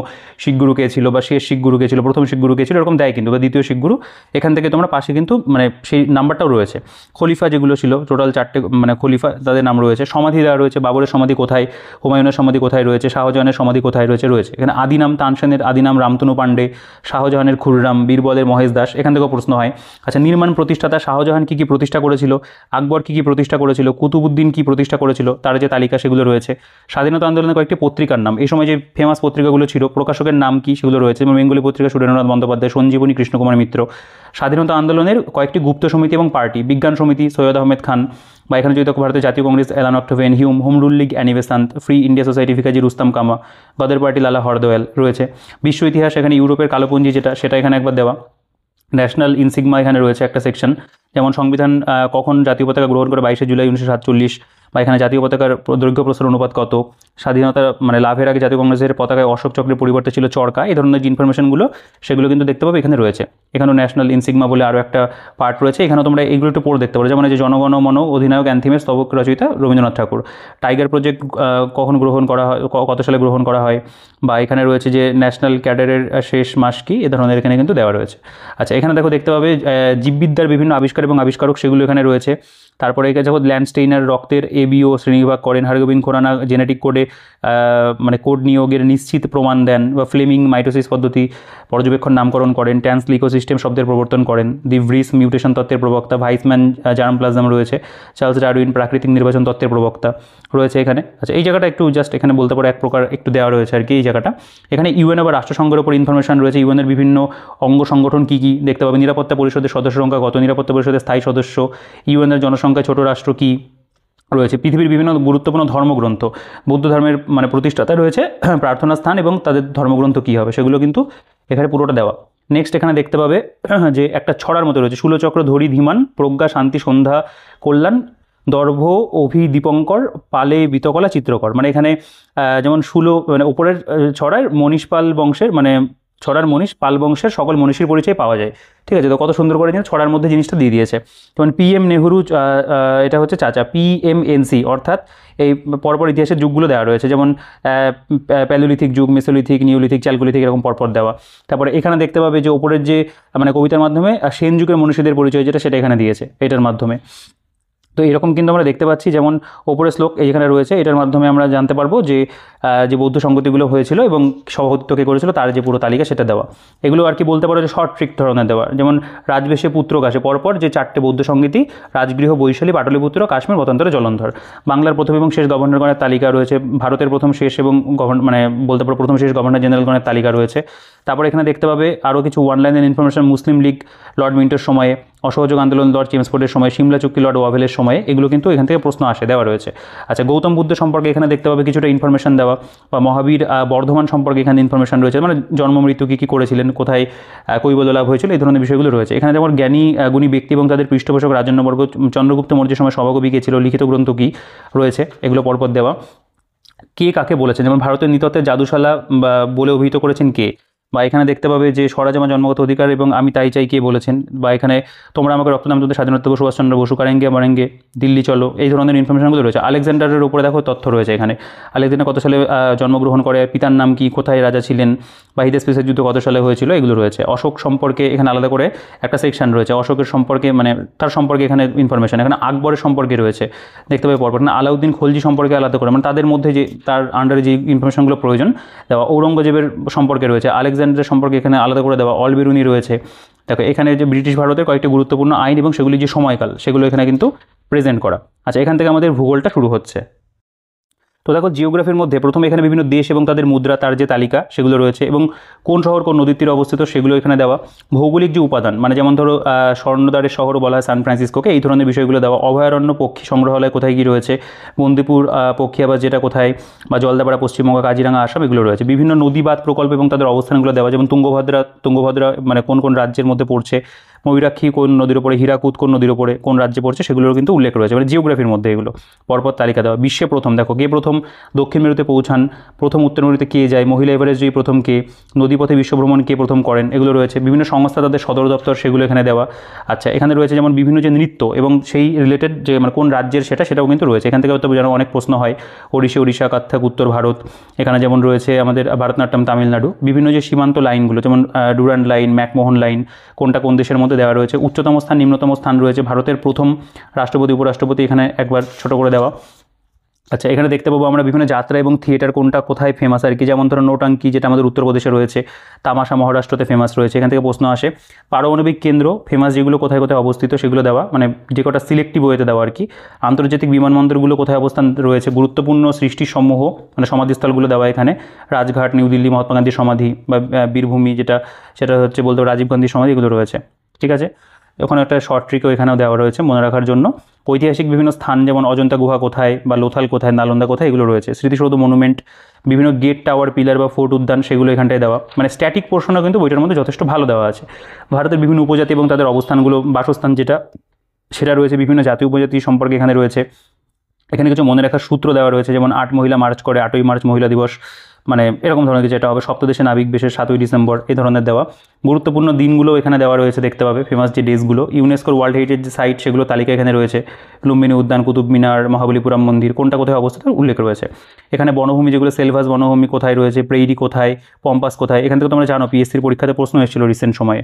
শিখ গুরু কে ছিল, বা শেষ শিখ গুরু কে ছিল, প্রথম শিখ গুরু কে ছিল, এরকম দেয় কিন্তু, বা দ্বিতীয় শিখ গুরু, এখান থেকে তোমরা পাশে কিন্তু মানে সেই নাম্বারটাও রয়েছে। খলিফা যেগুলো ছিল টোটাল 4টে, মানে খলিফা তাদের নাম রয়েছে। সমাধি দেওয়া রয়েছে, বাবরের সমাধি কোথায়, হুমায়ুনের সমাধি কোথায় রয়েছে, শাহজাহানের সমাধি কোথায় রয়েছে। এখানে আদিনাম তানসেনের আদিনাম রামতনু পাণ্ডে, শাহজাহানের খুররাম, বীরবলের মহেশ দাস, এখান থেকেও প্রশ্ন হয়। আচ্ছা, নির্মাণ প্রতিষ্ঠাতা শাহজাহান কী কী প্রতিষ্ঠা করেছিল, আকবর কী কী প্রতিষ্ঠা করেছিল, কুতুবুদ্দিন কী প্রতিষ্ঠা করেছিল, তার যে তালিকা সেগুলো রয়েছে। স্বাধীনতা আন্দোলনের কয়েকটি পত্রিকার নাম, এই সময় যে ফেমাস পত্রিকাগুলো ছিল, প্রকাশকের নাম কি সেগুলো রয়েছে, যেমন বেঙ্গলি পত্রিকা সুরেন্দ্রনাথ বন্দ্যোপাধ্যায়, সঞ্জীবনী কৃষ্ণকুমার মিত্র। স্বাধীনতা আন্দোলনের কয়েকটি গুপ্ত সমিতি এবং পার্টি, বিজ্ঞান সমিতি সৈয়দ আহমেদ খান, বা এখানে যদি ভারতের জাতীয় Congress Allan Octavian Hume, home rule league Annie Besant, free India society Bhikaiji Rustom Cama, গদের পার্টি লালা হরদোয়াল রয়েছে। বিশ্ব ইতিহাস এখানে ইউরোপের কালোপঞ্জি সেটা এখানে একবার দেওয়া। ন্যাশনাল ইনসিগমা এখানে রয়েছে একটা সেকশন, যেমন সংবিধান কখন জাতীয় পতাকা গ্রহণ করে 22শে জুলাই 1947, বা এখানে জাতীয় পতাকার দৈর্ঘ্য প্রসার অনুপাত কত, স্বাধীনতা মানে লাভের আগে জাতীয় কংগ্রেসের পতাকায় অশোক চক্রের পরিবর্তে ছিল চরকা, এই ধরনের যে ইনফরমেশনগুলো সেগুলো কিন্তু দেখতে পাবে এখানে রয়েছে। এখানেও ন্যাশনাল ইনসিগমা বলে আরও একটা পার্ট রয়েছে, এখানেও তোমরা এইগুলো একটু পড়ে দেখতে পারো, যেমন এই যে জনগণ মন অধিনায়ক অ্যান্থিমের স্তবক রচয়িতা রবীন্দ্রনাথ ঠাকুর, টাইগার প্রজেক্ট কখন গ্রহণ করা হয়, কত সালে গ্রহণ করা হয়, বা এখানে রয়েছে যে ন্যাশনাল ক্যাডারের শেষ মাস কি, এ ধরনের এখানে কিন্তু দেওয়া রয়েছে। আচ্ছা, এখানে দেখতে পাবে জীববিদ্যার বিভিন্ন আবিষ্কার এবং আবিষ্কারক, সেগুলো এখানে রয়েছে। তারপরে এখানে যখন ল্যান্ডস্টেইনার রক্তের এবিও শ্রেণীবিভাগ করেন, হরগোবিন্দ খোরানা জেনেটিক কোডে মানে কোড নিয়োগের নিশ্চিত প্রমাণ দেন, বা ফ্লেমিং মাইটোসিস পদ্ধতি পর্যবেক্ষণ নামকরণ করেন, ট্যান্সল ইকোসিস্টেম শব্দের প্রবর্তন করেন, দি ভ্রিস মিউটেশন তত্ত্বের প্রবক্তা, ভাইসম্যান জার্ম প্লাজম রয়েছে, চার্লস ডারউইন প্রাকৃতিক নির্বাচন তত্ত্বের প্রবক্তা রয়েছে এখানে। আচ্ছা, এই জায়গাটা একটু জাস্ট এখানে বলতে পারো এক প্রকার একটু দেওয়া রয়েছে আর কি এই জায়গাটা। এখানে ইউএন বা রাষ্ট্রসংঘের উপর ইনফরমেশন রয়েছে, ইউএনের বিভিন্ন অঙ্গ সংগঠন কী কী দেখতে পাবে, নিরাপত্তা পরিষদের সদস্য সংখ্যা কত, নিরাপত্তা পরিষদের স্থায়ী সদস্য, ইউএনের জনসংখ্যা ছোট রাষ্ট্র কী রয়েছে, পৃথিবীর বিভিন্ন গুরুত্বপূর্ণ ধর্মগ্রন্থ, বৌদ্ধ ধর্মের মানে প্রতিষ্ঠাতা রয়েছে, প্রার্থনা স্থান এবং তাদের ধর্মগ্রন্থ কী হবে সেগুলো কিন্তু এখানে পুরোটা দেওয়া। নেক্সট এখানে দেখতে পাবে যে একটা ছড়ার মতো রয়েছে, শূলচক্র ধরি ধীমান, প্রজ্ঞা শান্তি সন্ধ্যা কল্যাণ, দর্ভ অভি দীপঙ্কর, পালে বিতকলা চিত্রকর, মানে এখানে যেমন মানে উপরের ছড়ার মনীষ পাল বংশের, মানে ছড়ার মনীষ পাল বংশের সকল মনীষীর পরিচয় পাওয়া যায়। ঠিক আছে, তো কত সুন্দর করে ছড়ার মধ্যে জিনিসটা দিয়ে দিয়েছে। যেমন PM নেহরু, এটা হচ্ছে চাচা, PMNC, অর্থাৎ এই পরপর ইতিহাসের যুগগুলো দেওয়া রয়েছে, যেমন প্যালোলিথিক যুগ, মেসোলিথিক, নিওলিথিক, চ্যালকোলিথিক, এরকম পরপর দেওয়া। তারপরে এখানে দেখতে পাবে যে ওপরের যে মানে কবিতার মাধ্যমে সেন যুগের মনীষীদের পরিচয় সেটা এখানে দিয়েছে এটার মাধ্যমে। তো এরকম কিন্তু আমরা দেখতে পাচ্ছি, যেমন ওপরের শ্লোক এইখানে রয়েছে, এটার মাধ্যমে আমরা জানতে পারবো যে যে বৌদ্ধ সংগতিগুলো হয়েছিল এবং সভাপতিত্ব কে করেছিল তার যে পুরো তালিকা সেটা দেওয়া। এগুলো আর কি বলতে পারো যে শর্ট ট্রিক ধরনের দেওয়া, যেমন রাজবেশে পুত্র কাশে, পরপর যে 4টে বৌদ্ধ সংগীতি, রাজগৃহ, বৈশালী, পাটলিপুত্র, কাশ্মীর, মতান্তরে, জলন্ধর। বাংলার প্রথম এবং শেষ গভর্নরগণের তালিকা রয়েছে, ভারতের প্রথম শেষ এবং মানে বলতে পারো প্রথম শেষ গভর্নর জেনারেলগণের তালিকা রয়েছে। তারপর এখানে দেখতে পাবে আরও কিছু ওয়ান লাইনের ইনফরমেশন, মুসলিম লীগ লর্ড মিন্টোর সময়ে, অসহযোগ আন্দোলন লর্ড চেমসফোর্ডের সময়, সিমলা চুক্তি লর্ড ওয়াভেলের সময়, এগুলো কিন্তু এখান থেকে প্রশ্ন আসে, দেওয়া রয়েছে। আচ্ছা, গৌতম বুদ্ধ সম্পর্কে এখানে দেখতে পাবে কিছুটা ইনফরমেশন দেওয়া, বা মহাবীর বর্ধমান সম্পর্কে এখানে ইনফরমেশন রয়েছে, মানে জন্ম মৃত্যু কী কী করেছিলেন, কোথায় কৈবল্য লাভ হয়েছিল, এই ধরনের বিষয়গুলো রয়েছে। এখানে যেমন জ্ঞানী গুণী ব্যক্তি এবং তাদের পৃষ্ঠপোষক রাজন্যবর্গ, চন্দ্রগুপ্ত মৌর্যের সময় সভাকবি কে ছিল, লিখিত গ্রন্থ কী রয়েছে, এগুলো পরপর দেওয়া। কে কাকে বলেছেন, যেমন ভারতের নৃতত্ত্বের জাদুশালা বা বলে অভিহিত করেছেন কে, বা এখানে দেখতে পাবে যে স্বরাজ আমার জন্মগত অধিকার এবং আমি তাই চাই কে বলেছেন, বা এখানে তোমরা আমাকে রক্ত দাও তোমাদের স্বাধীনতা দেবো সুভাষচন্দ্র বসু, কারেঙ্গে মরেঙ্গে, দিল্লি চলো, এই ধরনের ইনফরমেশনগুলো রয়েছে। আলেকজান্ডারের উপরে দেখো তথ্য রয়েছে এখানে, আলেকজান্ডার কত সালে জন্মগ্রহণ করে, পিতার নাম কি, কোথায় রাজা ছিলেন, বা হিদেস্পিসের যুদ্ধ কত সালে হয়েছিল, এগুলো রয়েছে। অশোক সম্পর্কে এখানে আলাদা করে একটা সেকশন রয়েছে, অশোকের সম্পর্কে মানে তার সম্পর্কে এখানে ইনফরমেশন। এখানে আকবরের সম্পর্কে রয়েছে দেখতে পাবে পরপর, আলাউদ্দিন খলজি সম্পর্কে আলাদা করে, মানে তাদের মধ্যে যে তার আন্ডারে যে ইনফরমেশনগুলো প্রয়োজন দেওয়া। ঔরঙ্গজেবের সম্পর্কে রয়েছে, আলেকজান্ডারের সম্পর্কে এখানে আলাদা করে দেওয়া। অল বেরুনি রয়েছে। দেখো এখানে যে ব্রিটিশ ভারতের কয়েকটি গুরুত্বপূর্ণ আইন এবং সেগুলি যে সময়কাল সেগুলো এখানে কিন্তু প্রেজেন্ট করা। আচ্ছা, এখান থেকে আমাদের ভূগোলটা শুরু হচ্ছে। তো দেখো জিওগ্রাফির মধ্যে প্রথমে এখানে বিভিন্ন দেশ এবং তাদের মুদ্রা, তার যে তালিকা সেগুলো রয়েছে, এবং কোন শহর কোন নদীর তীরে অবস্থিত সেগুলো এখানে দেওয়া। ভৌগোলিক যে উপাদান, মানে যেমন ধরো স্বর্ণদ্বারের শহরও বলা হয় সান ফ্রান্সিসকোকে, এই ধরনের বিষয়গুলো দেওয়া। অভয়ারণ্য পক্ষী সংগ্রহালয় কোথায় কী রয়েছে, বন্দিপুর পক্ষী আবাস যেটা কোথায়, বা জলদাপাড়া পশ্চিমবঙ্গ, কাজিরাঙ্গা আসাম, এগুলো রয়েছে। বিভিন্ন নদী বাঁধ প্রকল্প এবং তাদের অবস্থানগুলো দেওয়া, যেমন তুঙ্গভদ্রা মানে কোন কোন রাজ্যের মধ্যে পড়ছে, ময়ূরাক্ষী কোন নদীর উপরে, হীরাকুদ কোন নদীর উপরে, কোন রাজ্যে পড়ছে, সেগুলোর কিন্তু উল্লেখ রয়েছে, মানে জিওগ্রাফির মধ্যে এগুলো পরপর তালিকা দেওয়া। বিশ্বে প্রথম, দেখো কে প্রথম দক্ষিণ মেরুতে পৌঁছান, প্রথম উত্তর মেরুতে কে যায়, মহিলা এভারেস্ট জয়ী প্রথম কে, নদীপথে বিশ্বভ্রমণ কে প্রথম করেন, এগুলো রয়েছে। বিভিন্ন সংস্থা তাদের সদর দপ্তর সেগুলো এখানে দেওয়া। আচ্ছা, এখানে রয়েছে যেমন বিভিন্ন যে নৃত্য এবং সেই রিলেটেড যে মানে কোন রাজ্যের সেটাও কিন্তু রয়েছে। এখান থেকে হয়তো যেন অনেক প্রশ্ন হয়, ওড়িশা, কাত্থাক উত্তর ভারত, এখানে যেমন রয়েছে আমাদের ভারতনাট্যম তামিলনাড়ু। বিভিন্ন যে সীমান্ত লাইনগুলো, যেমন ডুরান্ড লাইন, ম্যাকমোহন লাইন, কোনটা কোন দেশের মধ্যে দেওয়া রয়েছে। উচ্চতম স্থান, নিম্নতম স্থান রয়েছে। ভারতের প্রথম রাষ্ট্রপতি, উপরাষ্ট্রপতি এখানে একবার ছোট করে দেওয়া। আচ্ছা, এখানে দেখতে পাবো আমরা বিভিন্ন যাত্রা এবং থিয়েটার কোনটা কোথায় ফেমাস আর কি, যেমন ধরো নোটাঙ্কি যেটা আমাদের উত্তরপ্রদেশে রয়েছে, তামাশা মহারাষ্ট্রতে ফেমাস রয়েছে। এখান থেকে প্রশ্ন আসে। পারমাণবিক কেন্দ্র ফেমাস যেগুলো কোথায় কোথায় অবস্থিত সেগুলো দেওয়া, মানে যে কটা সিলেক্টিভ ওয়েতে দেওয়া আর কি। আন্তর্জাতিক বিমানবন্দরগুলো কোথায় অবস্থান রয়েছে, গুরুত্বপূর্ণ সৃষ্টিসমূহ মানে সমাধিস্থলগুলো দেওয়া এখানে। রাজঘাট, নিউ দিল্লি, মহাত্মা গান্ধীর সমাধি, বা বীরভূমি সেটা হচ্ছে বলতে রাজীব গান্ধীর সমাধি, এগুলো রয়েছে। ঠিক আছে, ওখানে একটা শর্ট ট্রিকও এখানেও দেওয়া রয়েছে মনে রাখার জন্য। ঐতিহাসিক বিভিন্ন স্থান, যেমন অজন্তা গুহা কোথায়, বা লোথাল কোথায়, নালন্দা কোথায়, এগুলো রয়েছে। স্মৃতিসৌধ, মনুমেন্ট, বিভিন্ন গেট, টাওয়ার, পিলার বা ফোর্ট, উদ্যান, সেগুলো এখানটায় দেওয়া। মানে স্ট্যাটিক পোর্শনও কিন্তু বইটার মধ্যে যথেষ্ট ভালো দেওয়া আছে। ভারতের বিভিন্ন উপজাতি এবং তাদের অবস্থানগুলো, বাসস্থান সেটা রয়েছে। বিভিন্ন জাতি উপজাতি সম্পর্কে এখানে রয়েছে। এখানে কিছু মনে রাখার সূত্র দেওয়া রয়েছে, যেমন 8 মহিলা মার্চ করে, 8ই মার্চ মহিলা দিবস, মানে এরকম ধরনের কিছু। এটা হবে সপ্তদেশে নাবিক বেশের 7ই ডিসেম্বর, এই ধরনের দেওয়া। গুরুত্বপূর্ণ দিনগুলো এখানে দেওয়া রয়েছে দেখতে পাবে, ফেমাস যে ডেজগুলো। ইউনেস্কোর ওয়ার্ল্ড হেরিটেজ যে সাইট সেগুলো তালিকা এখানে রয়েছে। লুম্বিনী উদ্যান, কুতুব মিনার, মহাবলীপুরম মন্দির কোনটা কোথায় অবস্থিত উল্লেখ রয়েছে। এখানে বনভূমি যেগুলো, সেলভাস বনভূমি কোথায় রয়েছে, প্রেইরি কোথায়, পম্পাস কোথায়। এখান থেকে তোমরা জানো পিএসসির পরীক্ষাতে প্রশ্ন এসেছিল রিসেন্ট সময়ে।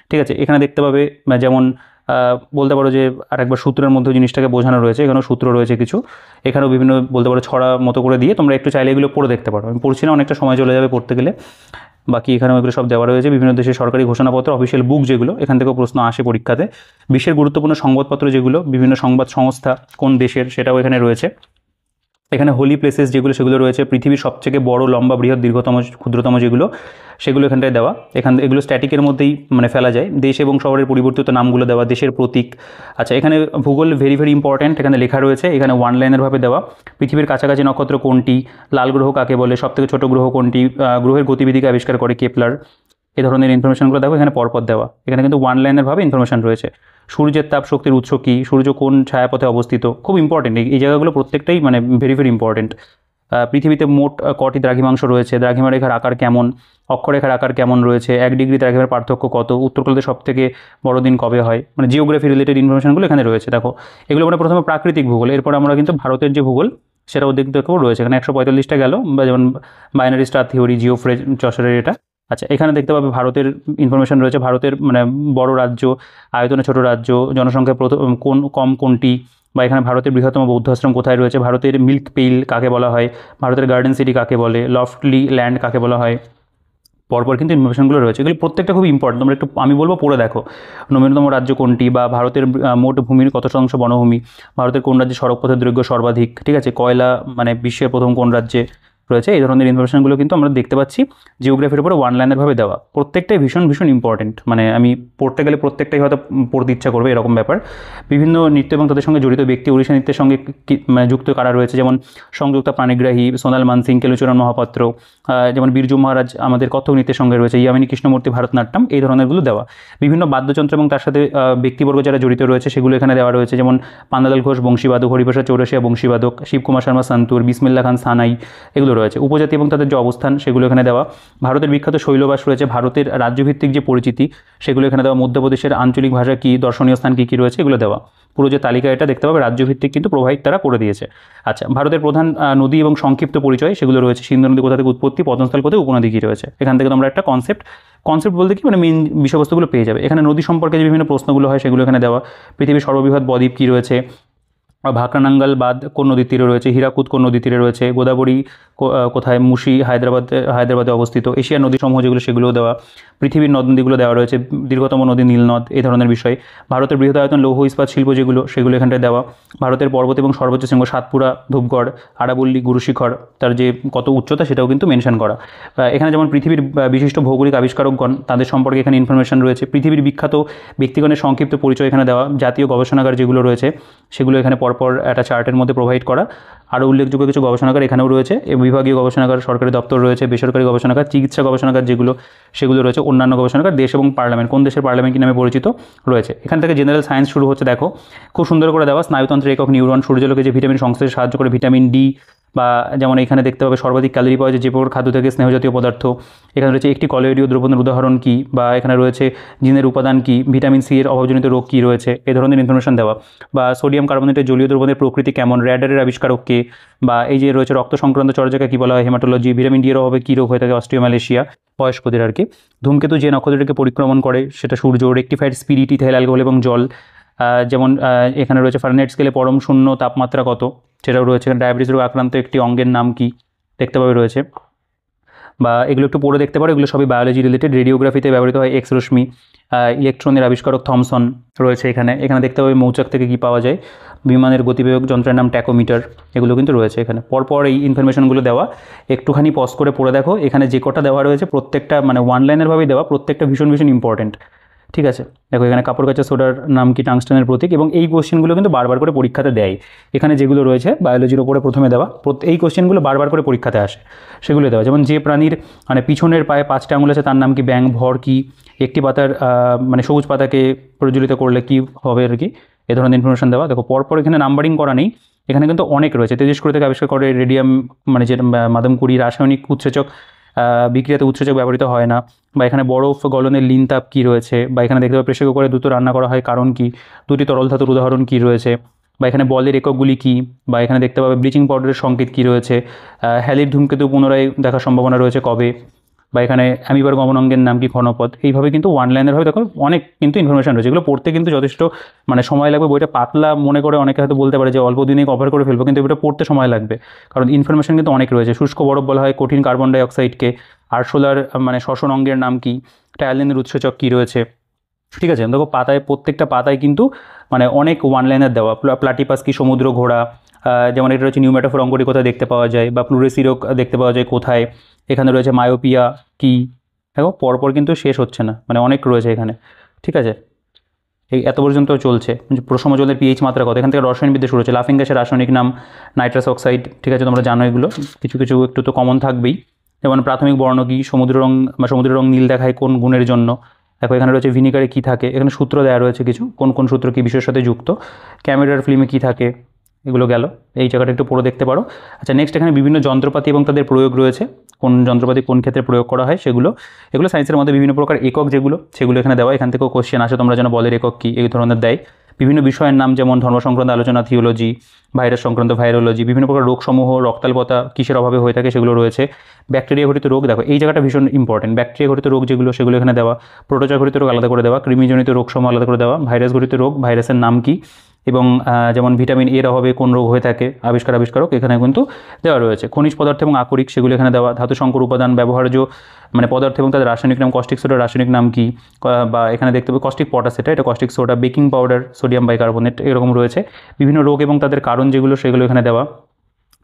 ঠিক আছে, এখানে দেখতে পাবে যেমন বলতে পারো যে আরেকবার সূত্রের মধ্যে জিনিসটাকে বোঝানো রয়েছে, এখানেও সূত্র রয়েছে কিছু। এখানেও বিভিন্ন বলতে পারো ছড়া মতো করে দিয়ে তোমরা একটু চাইলে এগুলো পড়ে দেখতে পারো। আমি পড়ছি না, অনেকটা সময় চলে যাবে পড়তে গেলে। বাকি এখানেও এগুলো সব দেওয়া রয়েছে। বিভিন্ন দেশের সরকারি ঘোষণাপত্র, অফিসিয়াল বুক যেগুলো, এখান থেকেও প্রশ্ন আসে পরীক্ষাতে। বিশ্বের গুরুত্বপূর্ণ সংবাদপত্র যেগুলো, বিভিন্ন সংবাদ সংস্থা কোন দেশের সেটাও এখানে রয়েছে। এখানে হোলি প্লেসেস যেগুলো সেগুলো রয়েছে। পৃথিবীর সবথেকে বড়, লম্বা, বৃহৎ, দীর্ঘতম, ক্ষুদ্রতম যেগুলো সেগুলো এখানটায় দেওয়া। এগুলো স্ট্যাটিকের মধ্যেই মানে ফেলা যায়। দেশ এবং শহরের পরিবর্তিত নামগুলো দেওয়া, দেশের প্রতীক। আচ্ছা, এখানে ভূগোল ভেরি ভেরি ইম্পর্ট্যান্ট, এখানে লেখা রয়েছে। এখানে ওয়ান লাইনের ভাবে দেওয়া। পৃথিবীর কাছাকাছি নক্ষত্র কোনটি, লাল গ্রহ কাকে বলে, সবথেকে ছোট গ্রহ কোনটি, গ্রহের গতিবিধিকে আবিষ্কার করে কেপলার, এই ধরনের ইনফরমেশনগুলো দেখো এখানে পরপর দেওয়া। এখানে কিন্তু ওয়ান লাইনের ভাবে ইনফরমেশন রয়েছে। সূর্যের তাপ শক্তির উৎস কী, সূর্য কোন ছায়াপথে অবস্থিত, খুব ইম্পর্টেন্ট এই জায়গাগুলো প্রত্যেকটাই মানে ভেরি ভেরি ইম্পর্টেন্ট। পৃথিবীতে মোট কটি দ্রাঘিমাংশ রয়েছে, দ্রাঘিমা রেখার আকার কেমন, অক্ষরেখার আকার কেমন রয়েছে, 1 ডিগ্রি দ্রাঘিমার পার্থক্য কত, উত্তরকালে সবথেকে বড় দিন কবে হয়, মানে জিওগ্রাফি রিলেটেড ইনফরমেশনগুলো এখানে রয়েছে। দেখো এগুলো মানে প্রথমে প্রাকৃতিক ভূগোল, এরপর আমরা কিন্তু ভারতের যে ভূগোল সেটাও দেখতেও রয়েছে। এখানে 145টা গেল, বা যেমন বাইনারি স্টার থিওরি, জিওফ্রে চসারের এটা। আচ্ছা, এখানে দেখতে পাবে ভারতের ইনফরমেশন রয়েছে। ভারতের মানে বড় রাজ্য, আয়তনে ছোট রাজ্য, জনসংখ্যা কোনটি, বা এখানে ভারতের বৃহত্তম বৌদ্ধ আশ্রম কোথায় রয়েছে, ভারতের মিল্ক পেইল কাকে বলা হয়, ভারতের গার্ডেন সিটি কাকে বলে, লফটলি ল্যান্ড কাকে বলা হয়। পরপর কিন্তু ইনফরমেশনগুলো রয়েছে, এগুলি প্রত্যেকটা খুব ইম্পর্টেন্ট। তোমরা একটু আমি বলবো পড়ে দেখো। নবীনতম রাজ্য কোনটি, বা ভারতের মোট ভূমির কত শতাংশ বনভূমি, ভারতের কোন রাজ্যে সড়কপথের দৈর্ঘ্য সর্বাধিক, ঠিক আছে, কয়লা মানে বিশ্বের প্রথম কোন রাজ্যে রয়েছে, এই ধরনের ইনফরমেশনগুলো কিন্তু আমরা দেখতে পাচ্ছি জিওগ্রাফির উপরে ওয়ান লাইনের ভাবে দেওয়া। প্রত্যেকটাই ভীষণ ভীষণ ইম্পর্টেন্ট, মানে আমি পড়তে গেলে প্রত্যেকটাই হয়তো পড়তে ইচ্ছা করবে এরকম ব্যাপার। বিভিন্ন নৃত্য এবং তাদের সঙ্গে জড়িত ব্যক্তি, ওড়িশা নৃত্যের সঙ্গে মানে যুক্ত কারা রয়েছে, যেমন সংযুক্তা পাণিগ্রাহী, সোনাল মানসিং, কেলুচরণ মহাপাত্র, যেমন বিরজু মহারাজ আমাদের কত্থক নৃত্যের সঙ্গে রয়েছে, ইয়ামিনী কৃষ্ণমূর্তি ভারতনাট্যম, এই ধরনেরগুলো দেওয়া। বিভিন্ন বাদ্যযন্ত্র এবং তার সাথে ব্যক্তিবর্গ যারা জড়িত রয়েছে সেগুলো এখানে দেওয়া রয়েছে, যেমন পান্নালাল ঘোষ বংশীবাদক, হরিপ্রসাদ চৌরাশিয়া বংশীবাদক, শিবকুমার শর্মা সন্তুর, বিসমিল্লা খান সানাই, এগুলো রয়েছে। উপজাতি এবং তাদের যে অবস্থান সেগুলো এখানে দেওয়া। ভারতের বিখ্যাত শৈলবাস রয়েছে, ভারতের রাজ্যভিত্তিক যে পরিচিতি সেগুলো এখানে দেওয়া। মধ্যপ্রদেশের আঞ্চলিক ভাষা কী, দর্শনীয় স্থান কী কী রয়েছে এগুলো দেওয়া। পুরো যে তালিকা এটা দেখতে পাবে রাজ্যভিত্তিক কিন্তু প্রোভাইড তারা করে দিয়েছে। আচ্ছা, ভারতের প্রধান নদী এবং সংক্ষিপ্ত পরিচয় সেগুলো রয়েছে। সিন্ধু নদী কোথা থেকে উৎপত্তি, পতনস্থল কোথায়, উপনদী কী রয়েছে। এখান থেকে তোমরা একটা কনসেপ্ট বলতে কি মানে মেন বিষয়বস্তুগুলো পেয়ে যাবে। এখানে নদী সম্পর্কে যে বিভিন্ন প্রশ্নগুলো হয় সেগুলো এখানে দেওয়া। পৃথিবীর সর্ববৃহৎ বদ্বীপ কী রয়েছে, ভাকরানাঙ্গাল বাঁধ কোন নদীর তীরে রয়েছে, হীরাকুদ কোন নদীর তীরে রয়েছে, গোদাবরী কোথায়, মুশি হায়দ্রাবাদে অবস্থিত, এশিয়ার নদীসমূহ যেগুলো সেগুলোও দেওয়া। পৃথিবীর নদ নদীগুলো দেওয়া রয়েছে, দীর্ঘতম নদী নীলনদ, এই ধরনের বিষয়। ভারতের বৃহদায়তন লৌহ ইস্পাত শিল্প যেগুলো সেগুলো এখানটায় দেওয়া। ভারতের পর্বত এবং সর্বোচ্চ শৃঙ্গ সাতপুরা, ধূপগড়, আরাবল্লী, গুরুশিখর, তার যে কত উচ্চতা সেটাও কিন্তু মেনশন করা। এখানে যেমন পৃথিবীর বিশিষ্ট ভৌগোলিক আবিষ্কারকগণ তাদের সম্পর্কে এখানে ইনফরমেশন রয়েছে। পৃথিবীর বিখ্যাত ব্যক্তিগণের সংক্ষিপ্ত পরিচয় এখানে দেওয়া। জাতীয় গবেষণাগার যেগুলো রয়েছে সেগুলো এখানে পরপর একটা চার্টের মধ্যে প্রোভাইড করা। আরও উল্লেখযোগ্য কিছু গবেষণাগার এখানেও রয়েছে, বিভাগীয় গবেষণাগার, সরকারি দপ্তর রয়েছে, বেসরকারি গবেষণাগার, চিকিৎসা গবেষণাগার যেগুলো সেগুলো রয়েছে, অন্যান্য গবেষণাগার, দেশ এবং পার্লামেন্ট, কোন দেশের পার্লামেন্ট কী নামে পরিচিত রয়েছে। এখান থেকে জেনারেল সায়েন্স শুরু হচ্ছে, দেখো খুব সুন্দর করে দেওয়া। স্নায়ুতন্ত্রের একক নিউরন, সূর্যালোকে যে ভিটামিন সংশ্লেষে সাহায্য করে ভিটামিন ডি, বা যেমন এখানে দেখতে পাবে সর্বাধিক ক্যালোরি পাওয়া যায় যে প্রকার খাদ্য থেকে স্নেহজাতীয় পদার্থ। এখানে রয়েছে একটি কলোয়েডীয় দ্রবণের উদাহরণ কী, বা এখানে রয়েছে জিনের উপাদান কী, ভিটামিন সি এর অভাবজনিত রোগ কী রয়েছে, এই ধরনের ইনফরমেশন দেওয়া। বা সোডিয়াম কার্বনেটের জলীয় দ্রবণের প্রকৃতি কেমন, র্যাডারের আবিষ্কারক কে, বা এই যে রয়েছে রক্ত সংক্রান্ত চর্যাকে কী বলা হয়, হেমাটোলজি। ভিটামিন ডি এর অভাবে কী রোগ হয়ে থাকে, অস্টিওম্যালেশিয়া, বয়স্কদের আর কি। ধূমকেতু যে নক্ষত্রটিকে পরিক্রমণ করে সেটা সূর্য। রেকটিফাইড স্পিরিট, ইথাইল অ্যালকোহল এবং জল। যেমন এখানে রয়েছে ফারেনহাইট স্কেলে পরম শূন্য তাপমাত্রা কত সেটাও রয়েছে। ডায়াবেটিস রোগ আক্রান্ত একটি অঙ্গের নাম কি দেখতে পাবে রয়েছে, বা এগুলো একটু পড়ে দেখতে পারো। এগুলো সবই বায়োলজি রিলেটেড। রেডিওগ্রাফিতে ব্যবহৃত হয় এক্স রশ্মি। ইলেকট্রনের আবিষ্কারক থমসন রয়েছে এখানে। এখানে দেখতে পাবে মৌচাক থেকে কী পাওয়া যায়, বিমানের গতিবেগ যন্ত্রের নাম ট্যাকোমিটার, এগুলো কিন্তু রয়েছে এখানে। পরপর এই ইনফরমেশনগুলো দেওয়া, একটুখানি পজ করে পড়ে দেখো। এখানে যে কটা দেওয়া রয়েছে প্রত্যেকটা মানে ওয়ান লাইনেরভাবেই দেওয়া, প্রত্যেকটা ভীষণ ভীষণ ইম্পর্টেন্ট। ঠিক আছে, দেখো এখানে কাপড় কাচা সোডার নাম কি, টাংস্টেনের প্রতীক, এবং এই কোশ্চেনগুলো কিন্তু বারবার করে পরীক্ষাতে দেয়। এখানে যেগুলো রয়েছে বায়োলজির ওপরে প্রথমে দেওয়া, এই কোশ্চেনগুলো বারবার করে পরীক্ষাতে আসে, সেগুলো দেওয়া। যেমন যে প্রাণীর মানে পিছনের পায়ে 5টা আঙুল আছে তার নাম কি, ব্যাঙ। ভর কি, একটি পাতার মানে সবুজ পাতাকে প্রজ্বলিত করলে কি হবে আর কি, এ ধরনের ইনফরমেশন দেওয়া। দেখো পরপর এখানে নাম্বারিং করা নেই, এখানে কিন্তু অনেক রয়েছে। তেজস্ক্রিয় থেকে আবিষ্কার করে রেডিয়াম, মানে যে মাদামকুড়ি, রাসায়নিক উৎসেচক, বিক্রিয়াতে উৎসেচক ব্যবহৃত হয় না। বা এখানে বরফ গলনের লিন তাপ কী রয়েছে, বা এখানে দেখতে পাবে প্রেসার কুকারে দ্রুত রান্না করা হয় কারণ কি, দুটি তরল ধাতুর উদাহরণ কী রয়েছে, বা এখানে বলের এককগুলি কী, বা এখানে দেখতে পাবে ব্লিচিং পাউডারের সংকেত কী রয়েছে, হ্যালির ধূমকেতু পুনরায় দেখার সম্ভাবনা রয়েছে কবে, বা এখানে অ্যামিবার গমনাঙ্গের নাম কি, ঘনপথ। এইভাবে কিন্তু ওয়ান লাইনের ভাবে দেখো অনেক কিন্তু ইনফরমেশন রয়েছে। এগুলো পড়তে কিন্তু যথেষ্ট মানে সময় লাগবে। বইটা পাতলা মনে করে অনেকে হয়তো বলতে পারে যে অল্প দিনেই কভার করে ফেলবো, কিন্তু এটা পড়তে সময় লাগবে, কারণ ইনফরমেশন কিন্তু অনেক রয়েছে। শুষ্ক বরফ বলা হয় কঠিন কার্বন ডাইঅক্সাইডকে। আরশোলার মানে শ্বসন অঙ্গের নাম কি, টায়ালিনের উৎসেচক কী রয়েছে। ঠিক আছে, দেখো পাতায় প্রত্যেকটা পাতায় কিন্তু মানে অনেক ওয়ান লাইনার দেওয়া। প্লাটিপাস কি, সমুদ্র ঘোড়া। যেমন এটা রয়েছে নিউমেটাফোর অঙ্গটি কোথায় দেখতে পাওয়া যায়, বা প্লুরেসি রোগ দেখতে পাওয়া যায় কোথায়। এখানে রয়েছে মায়োপিয়া কি। দেখো পরপর কিন্তু শেষ হচ্ছে না, মানে অনেক রয়েছে এখানে। ঠিক আছে, এই এত পর্যন্ত চলছে। প্রশম জলের পিএইচ মাত্রা কত, এখান থেকে রসায়নবিদ্যা শুরু হচ্ছে। লাফিং গ্যাসের রাসায়নিক নাম নাইট্রাস অক্সাইড। ঠিক আছে, তোমরা জানো এগুলো, কিছু কিছু একটু তো কমন থাকবেই। যেমন প্রাথমিক বর্ণ কি, সমুদ্র রং বা সমুদ্রের রং নীল দেখায় কোন গুণের জন্য। দেখো এখানে রয়েছে ভিনিগারে কী থাকে, এখানে সূত্র দেওয়া রয়েছে কিছু, কোন কোন সূত্র কী বিষয়ের সাথে যুক্ত। ক্যামেরার ফিল্মে কী থাকে, এগুলো গেল, এই জায়গাটা একটু পড়ে দেখতে পারো। আচ্ছা নেক্সট এখানে বিভিন্ন যন্ত্রপাতি এবং তাদের প্রয়োগ রয়েছে, কোন যন্ত্রপাতি কোন ক্ষেত্রে প্রয়োগ করা হয় সেগুলো। এগুলো সায়েন্সের মধ্যে বিভিন্ন প্রকার একক যেগুলো সেগুলো এখানে দেওয়া। এখান থেকেও কোশ্চেন আসে, তোমরা যেন বলের একক কী এই ধরনের দেয়। বিভিন্ন বিষয়ের নাম যেমন ধর্ম সংক্রান্ত আলোচনা, থিওলজি, ভাইরাস সংক্রান্ত ভাইরোলজি, বিভিন্ন প্রকার রোগসমূহ, রক্তাল্পতা কিসের অভাবে হয়ে থাকে সেগুলো রয়েছে। ব্যাকটেরিয়া ঘটিত রোগ, দেখো এই জায়গাটা ভীষণ ইম্পর্টেন্ট। ব্যাকটেরিয়া ঘটিত রোগ যেগুলো সেগুলো এখানে দেওয়া। প্রোটোজোয়া ঘটিত রোগ আলাদা করে দেওয়া। কৃমিজনিত রোগসমূহ আলাদা করে দেওয়া। ভাইরাস ঘটিত রোগ, ভাইরাসের নাম কি, এবং যেমন ভিটামিন এর অভাবে কোন রোগ হয়ে থাকে, আবিষ্কারক এখানে কিন্তু দেওয়া রয়েছে। খনিজ পদার্থ এবং আকরিক সেগুলো এখানে দেওয়া। ধাতু সংকর উপাদান, ব্যবহার্য মানে পদার্থ এবং তাদের রাসায়নিক নাম। কস্টিক সোডার রাসায়নিক নাম কি, বা এখানে দেখতে পাবে কস্টিক পটাশ, এটা caustic soda. Baking powder, sodium bicarbonate, এরকম রয়েছে। বিভিন্ন রোগ এবং তাদের কারণ যেগুলো সেগুলো এখানে দেওয়া।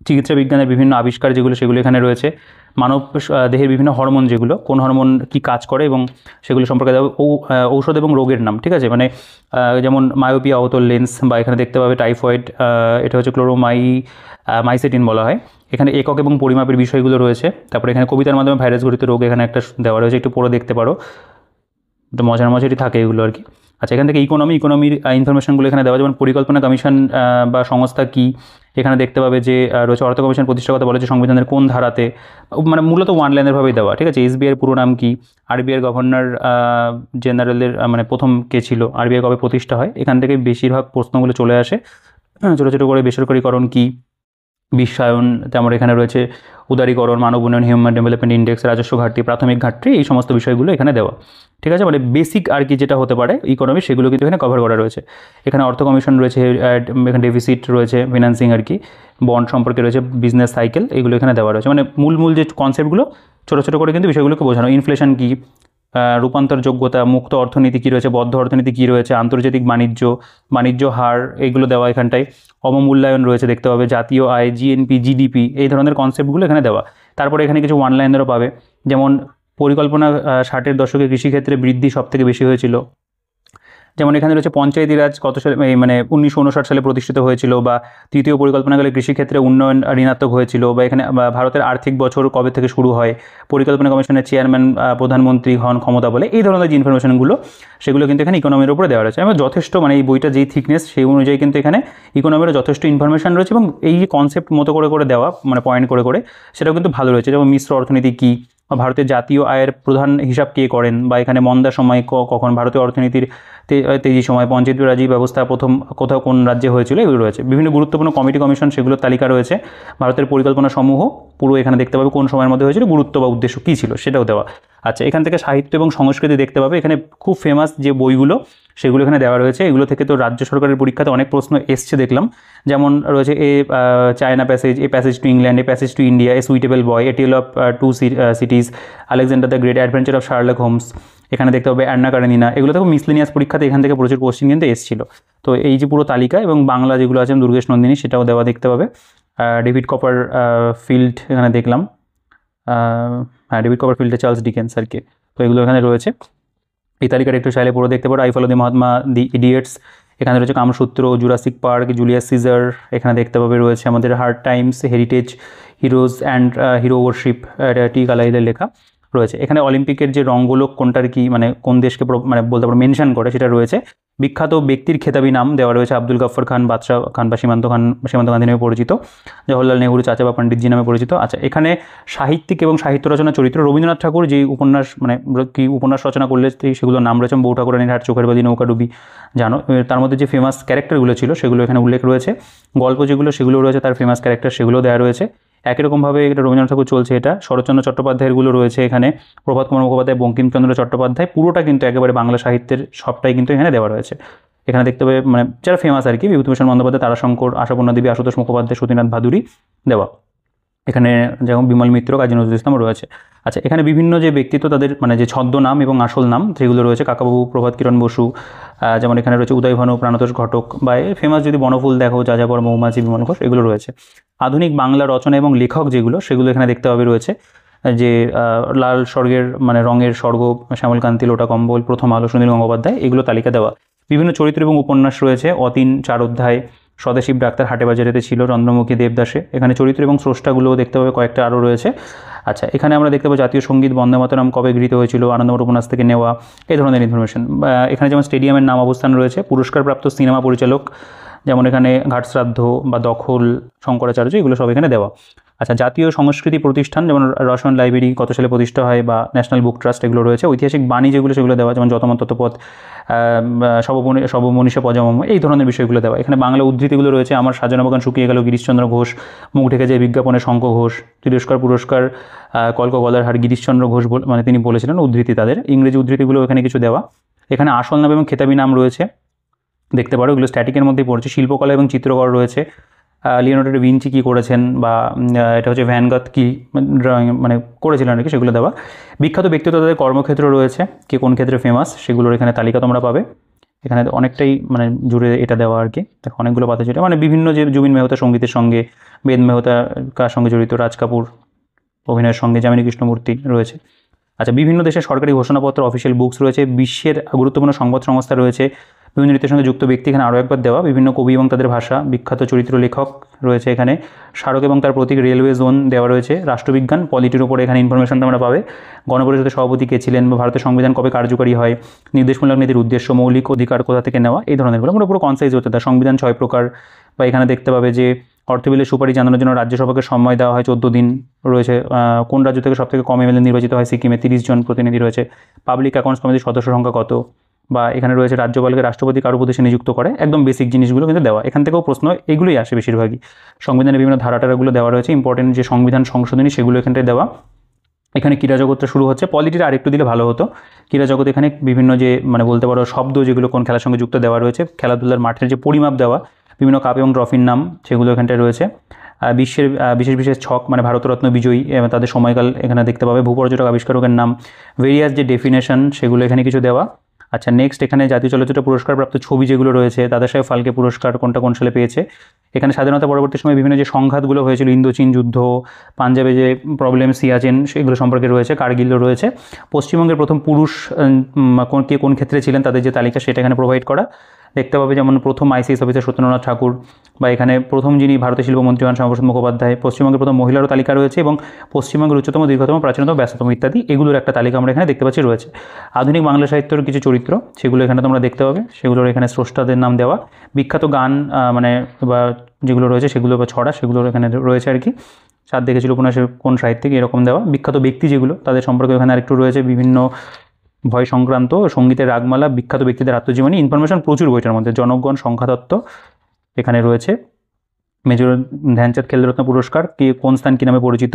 চিকিৎসা বিজ্ঞানের বিভিন্ন আবিষ্কার যেগুলো সেগুলো এখানে রয়েছে। মানব দেহের বিভিন্ন হরমোন, যেগুলো কোন হরমোন কী কাজ করে এবং সেগুলো সম্পর্কে দেওয়া ঔষধ এবং রোগের নাম, ঠিক আছে। মানে যেমন মায়োপিয়া, অবতল লেন্স, বা এখানে দেখতে পাবে টাইফয়েড, এটা হচ্ছে মাইসেটিন বলা হয়। এখানে একক এবং পরিমাপের বিষয়গুলো রয়েছে। তারপরে এখানে কবিতার মাধ্যমে ভাইরাস ঘটিত রোগ এখানে একটা দেওয়া রয়েছে, একটু পড়ে দেখতে পারো, তো মজার মজারই থাকে এগুলো আর কি। আচ্ছা, এখান থেকে ইকোনমির ইনফরমেশনগুলো এখানে দেওয়া, যেমন পরিকল্পনা কমিশন বা সংস্থা কি, এখানে দেখতে পাবে যে রয়েছে অর্থ কমিশন প্রতিষ্ঠার কথা বলেছে সংবিধানের কোন ধারাতে, মানে মূলত ওয়ান লাইনেরভাবেই দেওয়া, ঠিক আছে। এসবিআই এর পুরো নাম কি, আরবিআই গভর্নর জেনারেলের মানে প্রথম কে ছিল, আরবিআই কবে প্রতিষ্ঠা হয়, এখান থেকে বেশিরভাগ প্রশ্নগুলো চলে আসে। ছোটো ছোটো করে বেসরকারিকরণ কি, বিশ্বায়ন, তেমন এখানে রয়েছে উদারীকরণ, মানব উন্নয়ন, হিউম্যান ডেভেলপমেন্ট ইন্ডেক্স, রাজস্ব ঘাটতি, প্রাথমিক ঘাটতি, এই সমস্ত বিষয়গুলো এখানে দেওয়া, ঠিক আছে। মানে বেসিক আর কি যেটা হতে পারে ইকোনমি, সেগুলো কিন্তু এখানে কভার করা রয়েছে। এখানে অর্থ কমিশন রয়েছে, এখানে ডেফিসিট রয়েছে, ফিনান্সিং আর কি, বন্ড সম্পর্কে রয়েছে, বিজনেস সাইকেল, এগুলো এখানে দেওয়া রয়েছে। মানে মূল যে কনসেপ্টগুলো ছোটো ছোটো করে কিন্তু বিষয়গুলোকে বোঝানো। ইনফ্লেশন কী, রূপান্তর যোগ্যতা, মুক্ত অর্থনীতি কী রয়েছে, বদ্ধ অর্থনীতি কী রয়েছে, আন্তর্জাতিক বাণিজ্য হার, এইগুলো দেওয়া এখানটায়। অবমূল্যায়ন রয়েছে দেখতে পাবে, জাতীয় আয়, জিএনপি, জিডিপি, এই ধরনের কনসেপ্টগুলো এখানে দেওয়া। তারপরে এখানে কিছু ওয়ান লাইনেরও পাবে, যেমন পরিকল্পনা 60-এর দশকে কৃষিক্ষেত্রে বৃদ্ধি সবথেকে বেশি হয়েছিল। যেমন এখানে রয়েছে পঞ্চায়েতি রাজ কত সালে, মানে 1959 সালে প্রতিষ্ঠিত হয়েছিল, বা তৃতীয় পরিকল্পনাকালে কৃষিক্ষেত্রে উন্নয়ন ঋণাত্মক হয়েছিল, বা এখানে ভারতের আর্থিক বছর কবে থেকে শুরু হয়, পরিকল্পনা কমিশনের চেয়ারম্যান প্রধানমন্ত্রী হন ক্ষমতা বলে, এই ধরনের যে ইনফরমেশনগুলো সেগুলো কিন্তু এখানে ইকোনমির উপরে দেওয়া রয়েছে। এবং যথেষ্ট, মানে এই বইটা যেই থিকনেস সেই অনুযায়ী কিন্তু এখানে ইকোনমিরও যথেষ্ট ইনফরমেশন রয়েছে, এবং এই যে কনসেপ্ট মতো করে দেওয়া, মানে পয়েন্ট করে সেটাও কিন্তু ভালো রয়েছে। যেমন মিশ্র অর্থনীতি কী, ভারতের জাতীয় আয়ের প্রধান হিসাব কে করেন, বা এখানে মন্দার সময় কখন, ভারতীয় অর্থনীতির তেজি সময়, পঞ্চায়েত রাজি ব্যবস্থা প্রথম কোথাও কোন রাজ্যে হয়েছিল, এগুলো রয়েছে। বিভিন্ন গুরুত্বপূর্ণ কমিটি কমিশন সেগুলোর তালিকা রয়েছে। ভারতের পরিকল্পনা সমূহ পুরো এখানে দেখতে পাবে, কোন সময়ের মধ্যে হয়েছিল, গুরুত্ব বা উদ্দেশ্য কী ছিল সেটাও দেওয়া। আচ্ছা, এখান থেকে সাহিত্য এবং সংস্কৃতি দেখতে পাবে, এখানে খুব ফেমাস যে বইগুলো সেগুলো এখানে দেওয়া রয়েছে। এগুলো থেকে তো রাজ্য সরকারের পরীক্ষাতে অনেক প্রশ্ন এসছে দেখলাম। যেমন রয়েছে China passage, a passage to England, a passage to India, a suitable boy, a tale of two cities, Alexander the great, adventure of Sherlock Holmes, এখানে দেখতে হবে অ্যান্না কারেনিনা, এগুলো থেকে মিসলেনিয়াস পরীক্ষাতে এখান থেকে প্রচুর কোশ্চেন কিন্তু এসেছিল। তো এই যে পুরো তালিকা, এবং বাংলা যেগুলো আছে দুর্গেশ নন্দিনী, সেটাও দেওয়া দেখতে পাবে। ডেভিড কপার ফিল্ড এখানে দেখলাম, হ্যাঁ ডেভিড কপার ফিল্ডে চার্লস ডিকেন্স আর কি, তো এগুলো এখানে রয়েছে। এই তালিকাটা একটু চাইলে পুরো দেখতে পারো। I follow the Mahatma, the idiots, এখানে রয়েছে Kamasutra, Jurassic Park, Julius Caesar, এখানে দেখতে পাবে রয়েছে আমাদের hard times, heritage, heroes and hero worship, এটা টি কালাইলের লেখা রয়েছে। এখানে অলিম্পিকের যে রঙগুলো কোনটার কি, মানে কোন দেশকে মানে বলতে পারো মেনশন করে, সেটা রয়েছে। বিখ্যাত ব্যক্তির খেতাবি নাম দেওয়া রয়েছে, আব্দুল গফর খান, বাদশাহ খান, বা সীমান্ত গান্ধী নামে পরিচিত, জওহরলাল নেহরু চাচা বা পণ্ডিতজি নামে পরিচিত। আচ্ছা, এখানে সাহিত্যিক এবং সাহিত্য রচনা চরিত্র, রবীন্দ্রনাথ ঠাকুর যে উপন্যাস, মানে কি উপন্যাস রচনা করলে সেগুলোর নাম রয়েছে, বউ ঠাকুরানীর হাট, চোখের বালি, নৌকাডুবি, জানো। তার মধ্যে যে ফেমাস ক্যারেক্টারগুলো ছিল সেগুলো এখানে উল্লেখ রয়েছে। গল্প যেগুলো সেগুলো রয়েছে, তার ফেমাস ক্যারেক্টার সেগুলো দেওয়া রয়েছে। একই রকমভাবে এটা রবীন্দ্রনাথ ঠাকুর চলছে, এটা শরৎচন্দ্র চট্টোপাধ্যায়েরগুলো রয়েছে এখানে, প্রভাত কুমার মুখোপাধ্যায়, বঙ্কিমচন্দ্র চট্টোপাধ্যায়, পুরোটা কিন্তু একেবারে বাংলা সাহিত্যের সবটাই কিন্তু এখানে দেওয়া রয়েছে। এখানে দেখতে পাবে মানে যারা ফেমাস আর কি, বিভূতিভূষণ বন্দ্যোপাধ্যায়, তারাশঙ্কর, আশাপূর্ণা দেবী, আশুতোষ মুখোপাধ্যায়, সতীনাথ ভাদুরী দেওয়া। এখানে যেমন বিমল মিত্র, কাজী নজরুল ইসলাম রয়েছে। আচ্ছা, এখানে বিভিন্ন যে ব্যক্তিত্ব তাদের মানে যে ছদ্মনাম এবং আসল নাম সেগুলো রয়েছে, কাকাবাবু, প্রভাত কিরণ বসু, যেমন এখানে রয়েছে উদয়ভানু, প্রাণতোষ ঘটক, বা ফেমাস যদি বনফুল দেখো, যাযাবর, মৌমাছি, বিমল ঘোষ, এগুলো রয়েছে। আধুনিক বাংলা রচনা এবং লেখক যেগুলো সেগুলো এখানে দেখতে পাবে রয়েছে, যে লাল স্বর্গের মানে রঙের স্বর্গ, শ্যামলকান্তি, লোটা কম্বল, প্রথম আলো, সুনীল গঙ্গোপাধ্যায়, এগুলো তালিকা দেওয়া। বিভিন্ন চরিত্র এবং উপন্যাস রয়েছে, অতীন, 4 অধ্যায়, স্বদেশী ডাক্তার, হাটে বাজারেতে ছিল, চন্দ্রমুখী, দেবদাসে। এখানে চরিত্র এবং স্রষ্টাগুলোও দেখতে পাবে, কয়েকটা আরও রয়েছে। আচ্ছা, এখানে আমরা দেখতে পাবো জাতীয় সঙ্গীত বন্দে মাতরম কবে গৃহীত হয়েছিল, আনন্দমঠ উপন্যাস থেকে নেওয়া, এই ধরনের ইনফরমেশন। এখানে যেমন স্টেডিয়ামের নাম, অবস্থান রয়েছে, পুরস্কারপ্রাপ্ত সিনেমা পরিচালক, যেমন এখানে ঘাটশ্রাদ্ধ বা দখল, শঙ্করাচার্য, এগুলো সব এখানে দেওয়া। আচ্ছা, জাতীয় সংস্কৃতি প্রতিষ্ঠান যেমন রসায়ন লাইব্রেরি কত সালে প্রতিষ্ঠা হয়, বা ন্যাশনাল বুক ট্রাস্ট, এগুলো রয়েছে। ঐতিহাসিক বাণী যেগুলো সেগুলো দেওয়া, যেমন যতমত ততপথ, সবমনীষা পজামম, এই ধরনের বিষয়গুলো দেওয়া। এখানে বাংলা উদ্ধৃতিগুলো রয়েছে, আমার সাজানো বাগান শুকিয়ে গেল, গিরিশচন্দ্র ঘোষ, মুখ ঢেকে যায় বিজ্ঞাপনে, শঙ্খ ঘোষ, পুরস্কার কল্ক গলার হার, গিরিশচন্দ্র ঘোষ মানে তিনি বলেছিলেন, উদ্ধৃতি তাদের। ইংরেজি উদ্ধৃতিগুলো এখানে কিছু দেওয়া। এখানে আসল নাম এবং খেতাবি নাম রয়েছে, দেখতে পারো, এগুলো স্ট্যাটিকের মধ্যেই পড়ছে। শিল্পকলা এবং চিত্রকর রয়েছে, লিওনার্ডো ডা ভিঞ্চি কী করেছেন, বা এটা হচ্ছে ভ্যান গথ কী ড্রয়িং মানে করেছিলেন আর কি, সেগুলো দেওয়া। বিখ্যাত ব্যক্তিত্ব তাদের কর্মক্ষেত্র রয়েছে, কে কোন ক্ষেত্রে ফেমাস, সেগুলোর এখানে তালিকা তোমরা পাবে। এখানে অনেকটাই মানে জুড়ে এটা দেওয়া আর কি। দেখো অনেকগুলো পাতা জুড়ে মানে বিভিন্ন যে জুবিন মেহতা সঙ্গীতের সঙ্গে, বেদ মেহতা কার সঙ্গে জড়িত, রাজ কাপুর অভিনয়ের সঙ্গে, যামিনী কৃষ্ণমূর্তি রয়েছে। আচ্ছা, বিভিন্ন দেশের সরকারি ঘোষণাপত্র, অফিসিয়াল বুকস রয়েছে, বিশ্বের গুরুত্বপূর্ণ সংবাদ সংস্থা রয়েছে, বিভিন্ন নীতির সঙ্গে যুক্ত ব্যক্তি এখানে আরও একবার দেওয়া, বিভিন্ন কবি এবং তাদের ভাষা, বিখ্যাত চরিত্র লেখক রয়েছে এখানে, স্মারক এবং তার প্রতীক, রেলওয়ে জোন দেওয়া রয়েছে, রাষ্ট্রবিজ্ঞান পলিটির উপরে এখানে ইনফরমেশন তোমরা পাবে, গণপরিষদের সভাপতি কে ছিলেন বা ভারতের সংবিধান কবে কার্যকরী হয়, নির্দেশমূলক নীতির উদ্দেশ্য, মৌলিক অধিকার কোথা থেকে নেওয়া, এই ধরনেরগুলো পুরো কনসাইজ হতে দেয়। সংবিধান 6 প্রকার, বা এখানে দেখতে পাবে যে অর্থ বিলের সুপারিশ জানানোর জন্য রাজ্যসভাকে সময় দেওয়া হয় 14 দিন রয়েছে। কোন রাজ্য থেকে সবথেকে কম এমএলএ নির্বাচিত হয়, সিকিমে 30 জন প্রতিনিধি রয়েছে। পাবলিক অ্যাকাউন্টস কমিটির সদস্য সংখ্যা কত, বা এখানে রয়েছে রাজ্যপালকে রাষ্ট্রপতি কার উপদেশে নিযুক্ত করে, একদম বেসিক জিনিসগুলো কিন্তু দেওয়া। এখান থেকেও প্রশ্ন এগুলোই আসে বেশিরভাগই। সংবিধানের বিভিন্ন ধারাটারাগুলো দেওয়া রয়েছে, ইম্পর্টেন্ট যে সংবিধান সংশোধনী সেগুলো এখানটায় দেওয়া। এখানে ক্রীড়া জগৎটা শুরু হচ্ছে, পলিটিটা আরেকটু দিলে ভালো হতো। ক্রীড়া জগৎ এখানে বিভিন্ন যে মানে বলতে পারো শব্দ যেগুলো কোন খেলার সঙ্গে যুক্ত দেওয়া রয়েছে, খেলাধুলার মাঠের যে পরিমাপ দেওয়া, বিভিন্ন কাপ এবং ট্রফির নাম সেগুলো এখানটায় রয়েছে। বিশ্বের বিশেষ বিশেষ ছক মানে ভারতরত্ন বিজয়ী এবং তাদের সময়কাল এখানে দেখতে পাবে। ভূপর্যটক আবিষ্কারকের নাম, ভেরিয়াস যে ডেফিনেশন সেগুলো এখানে কিছু দেওয়া। আচ্ছা, নেক্সট এখানে জাতীয় চলচ্চিত্র পুরস্কারপ্রাপ্ত ছবি যেগুলো রয়েছে, দাদাসাহেব ফালকে পুরস্কার কোনটা কোন সালে পেয়েছে। এখানে স্বাধীনতা পরবর্তী সময় বিভিন্ন যে সংঘাতগুলো হয়েছিল, ইন্দোচীন যুদ্ধ, পাঞ্জাবে যে প্রবলেম, সিয়াচেন, সেগুলো সম্পর্কে রয়েছে। কার্গিলও রয়েছে। পশ্চিমবঙ্গের প্রথম পুরুষ কে কোন ক্ষেত্রে ছিলেন তাদের যে তালিকা সেটা এখানে প্রোভাইড করা দেখতে পাবে। যেমন প্রথম আইসিএস অফিসার সত্যেন্দ্রনাথ ঠাকুর, বা এখানে প্রথম যিনি ভারতীয় শিল্পমন্ত্রী হন শ্যামাপ্রসাদ মুখোপাধ্যায়। পশ্চিমবঙ্গের প্রথম মহিলারও তালিকা রয়েছে, এবং পশ্চিমবঙ্গের উচ্চতম, দীর্ঘতম, প্রাচীনতম, ব্যস্ততম ইত্যাদি এগুলোর একটা তালিকা আমরা এখানে দেখতে পাচ্ছি রয়েছে। আধুনিক বাংলা সাহিত্যের কিছু চরিত্র সেগুলো এখানে তোমরা দেখতে পাবে, সেগুলোর এখানে স্রষ্টাদের নাম দেওয়া। বিখ্যাত গান মানে বা যেগুলো রয়েছে সেগুলো বা ছড়া সেগুলোর এখানে রয়েছে আর কি। চাঁদ দেখেছিল উপন্যাসের কোন সাহিত্যিক এরকম দেওয়া। বিখ্যাত ব্যক্তি যেগুলো তাদের সম্পর্কে এখানে আরেকটু রয়েছে, বিভিন্ন ভয় সংক্রান্ত, সঙ্গীতের রাগমালা, বিখ্যাত ব্যক্তিদের আত্মজীবনী, ইনফরমেশন প্রচুর বইটার মধ্যে। জনগণ, সংখ্যাতত্ত্ব এখানে রয়েছে। মেজর ধ্যানচাঁদ খেলরত্ন পুরস্কার কোন স্থান কী নামে পরিচিত।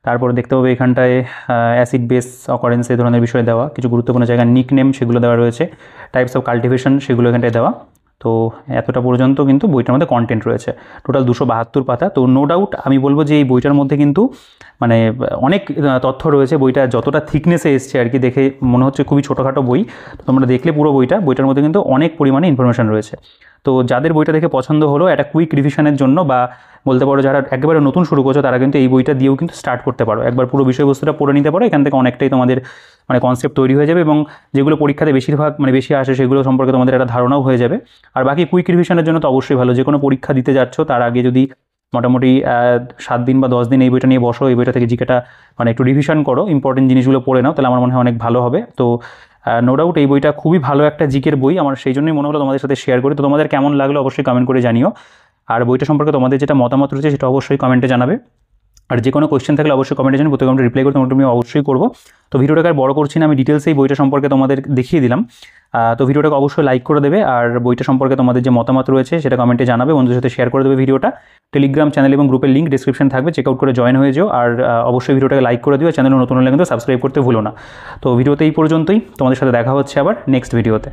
তারপরে দেখতে পাবে এখানটায় অ্যাসিড বেস অকারেন্স এই ধরনের বিষয়ে দেওয়া, কিছু গুরুত্বপূর্ণ জায়গা, নিক নেম সেগুলো দেওয়া রয়েছে, টাইপস অফ কাল্টিভেশন সেগুলো এখানটায় দেওয়া। তো এতটা পর্যন্ত কিন্তু বইটার মধ্যে কন্টেন্ট রয়েছে। টোটাল 272 পাতা। তো নো ডাউট আমি বলবো যে এই বইটার মধ্যে কিন্তু মানে অনেক তথ্য রয়েছে। বইটা যতটা থিকনেসে এসছে আর কি, দেখে মনে হচ্ছে খুবই ছোটোখাটো বই। তো তোমরা দেখলে পুরো বইটার মধ্যে কিন্তু অনেক পরিমাণে ইনফরমেশন রয়েছে। তো যাদের বইটা দেখে পছন্দ হলো, একটা কুইক রিভিশনের জন্য বা বলতে পারো যারা একেবারে নতুন শুরু করছো তারা কিন্তু এই বইটা দিয়েও কিন্তু স্টার্ট করতে পারো। একবার পুরো বিষয়বস্তুটা পড়ে নিতে পারো, এখান থেকে অনেকটাই তোমাদের মানে কনসেপ্ট তৈরি হয়ে যাবে, এবং যেগুলো পরীক্ষাতে বেশিরভাগ মানে বেশি আসে সেগুলো সম্পর্কে তোমাদের একটা ধারণাও হয়ে যাবে। আর বাকি কুইক রিভিশনের জন্য তো অবশ্যই ভালো, যে কোনো পরীক্ষা দিতে যাচ্ছ তার আগে যদি মোটামুটি 7 দিন বা 10 দিন এই বইটা নিয়ে বসো, এই বইটা থেকে জিকেটা মানে একটু রিভিশন করো, ইম্পর্টেন্ট জিনিসগুলো পড়ে নাও, তাহলে আমার মনে হয় অনেক ভালো হবে। তো নো ডাউট এই বইটা খুবই ভালো একটা জিকের বই, আমার সেই জন্যই মনে হলো তোমাদের সাথে শেয়ার করি। তো তোমাদের কেমন লাগলো অবশ্যই কমেন্ট করে জানিও, আর বইটা সম্পর্কে তোমাদের যেটা মতামত রয়েছে সেটা অবশ্যই কমেন্টে জানাবে। আর যে কোনো কোয়েশ্চেন থাকলে অবশ্যই কমেন্টে জানাবে, প্রত্যেক কমেন্টে রিপ্লাই করতে আমি অবশ্যই করবো। তো ভিডিওটাকে আর বড় করছি না, আমি ডিটেলস এই বইটা সম্পর্কে তোমাদের দেখিয়ে দিলাম। তো ভিডিওটাকে অবশ্যই লাইক করে দেবে, আর বইটা সম্পর্কে তোমাদের যে মতামত রয়েছে সেটা কমেন্টে জানাবে, বন্ধুদের সাথে শেয়ার করে দেবে ভিডিওটা। টেলিগ্রাম চ্যানেল এবং গ্রুপের লিঙ্ক ডিসক্রিপশন থাকবে, চেক আউট করে জয়েন হয়ে যাও। আর অবশ্যই ভিডিওটাকে লাইক করে দিও, চ্যানেলে নতুন হলে কিন্তু সাবস্ক্রাইব করতে ভুলো না। তো ভিডিওতে এই পর্যন্তই, তোমাদের সাথে দেখা হচ্ছে আবার নেক্সট ভিডিওতে।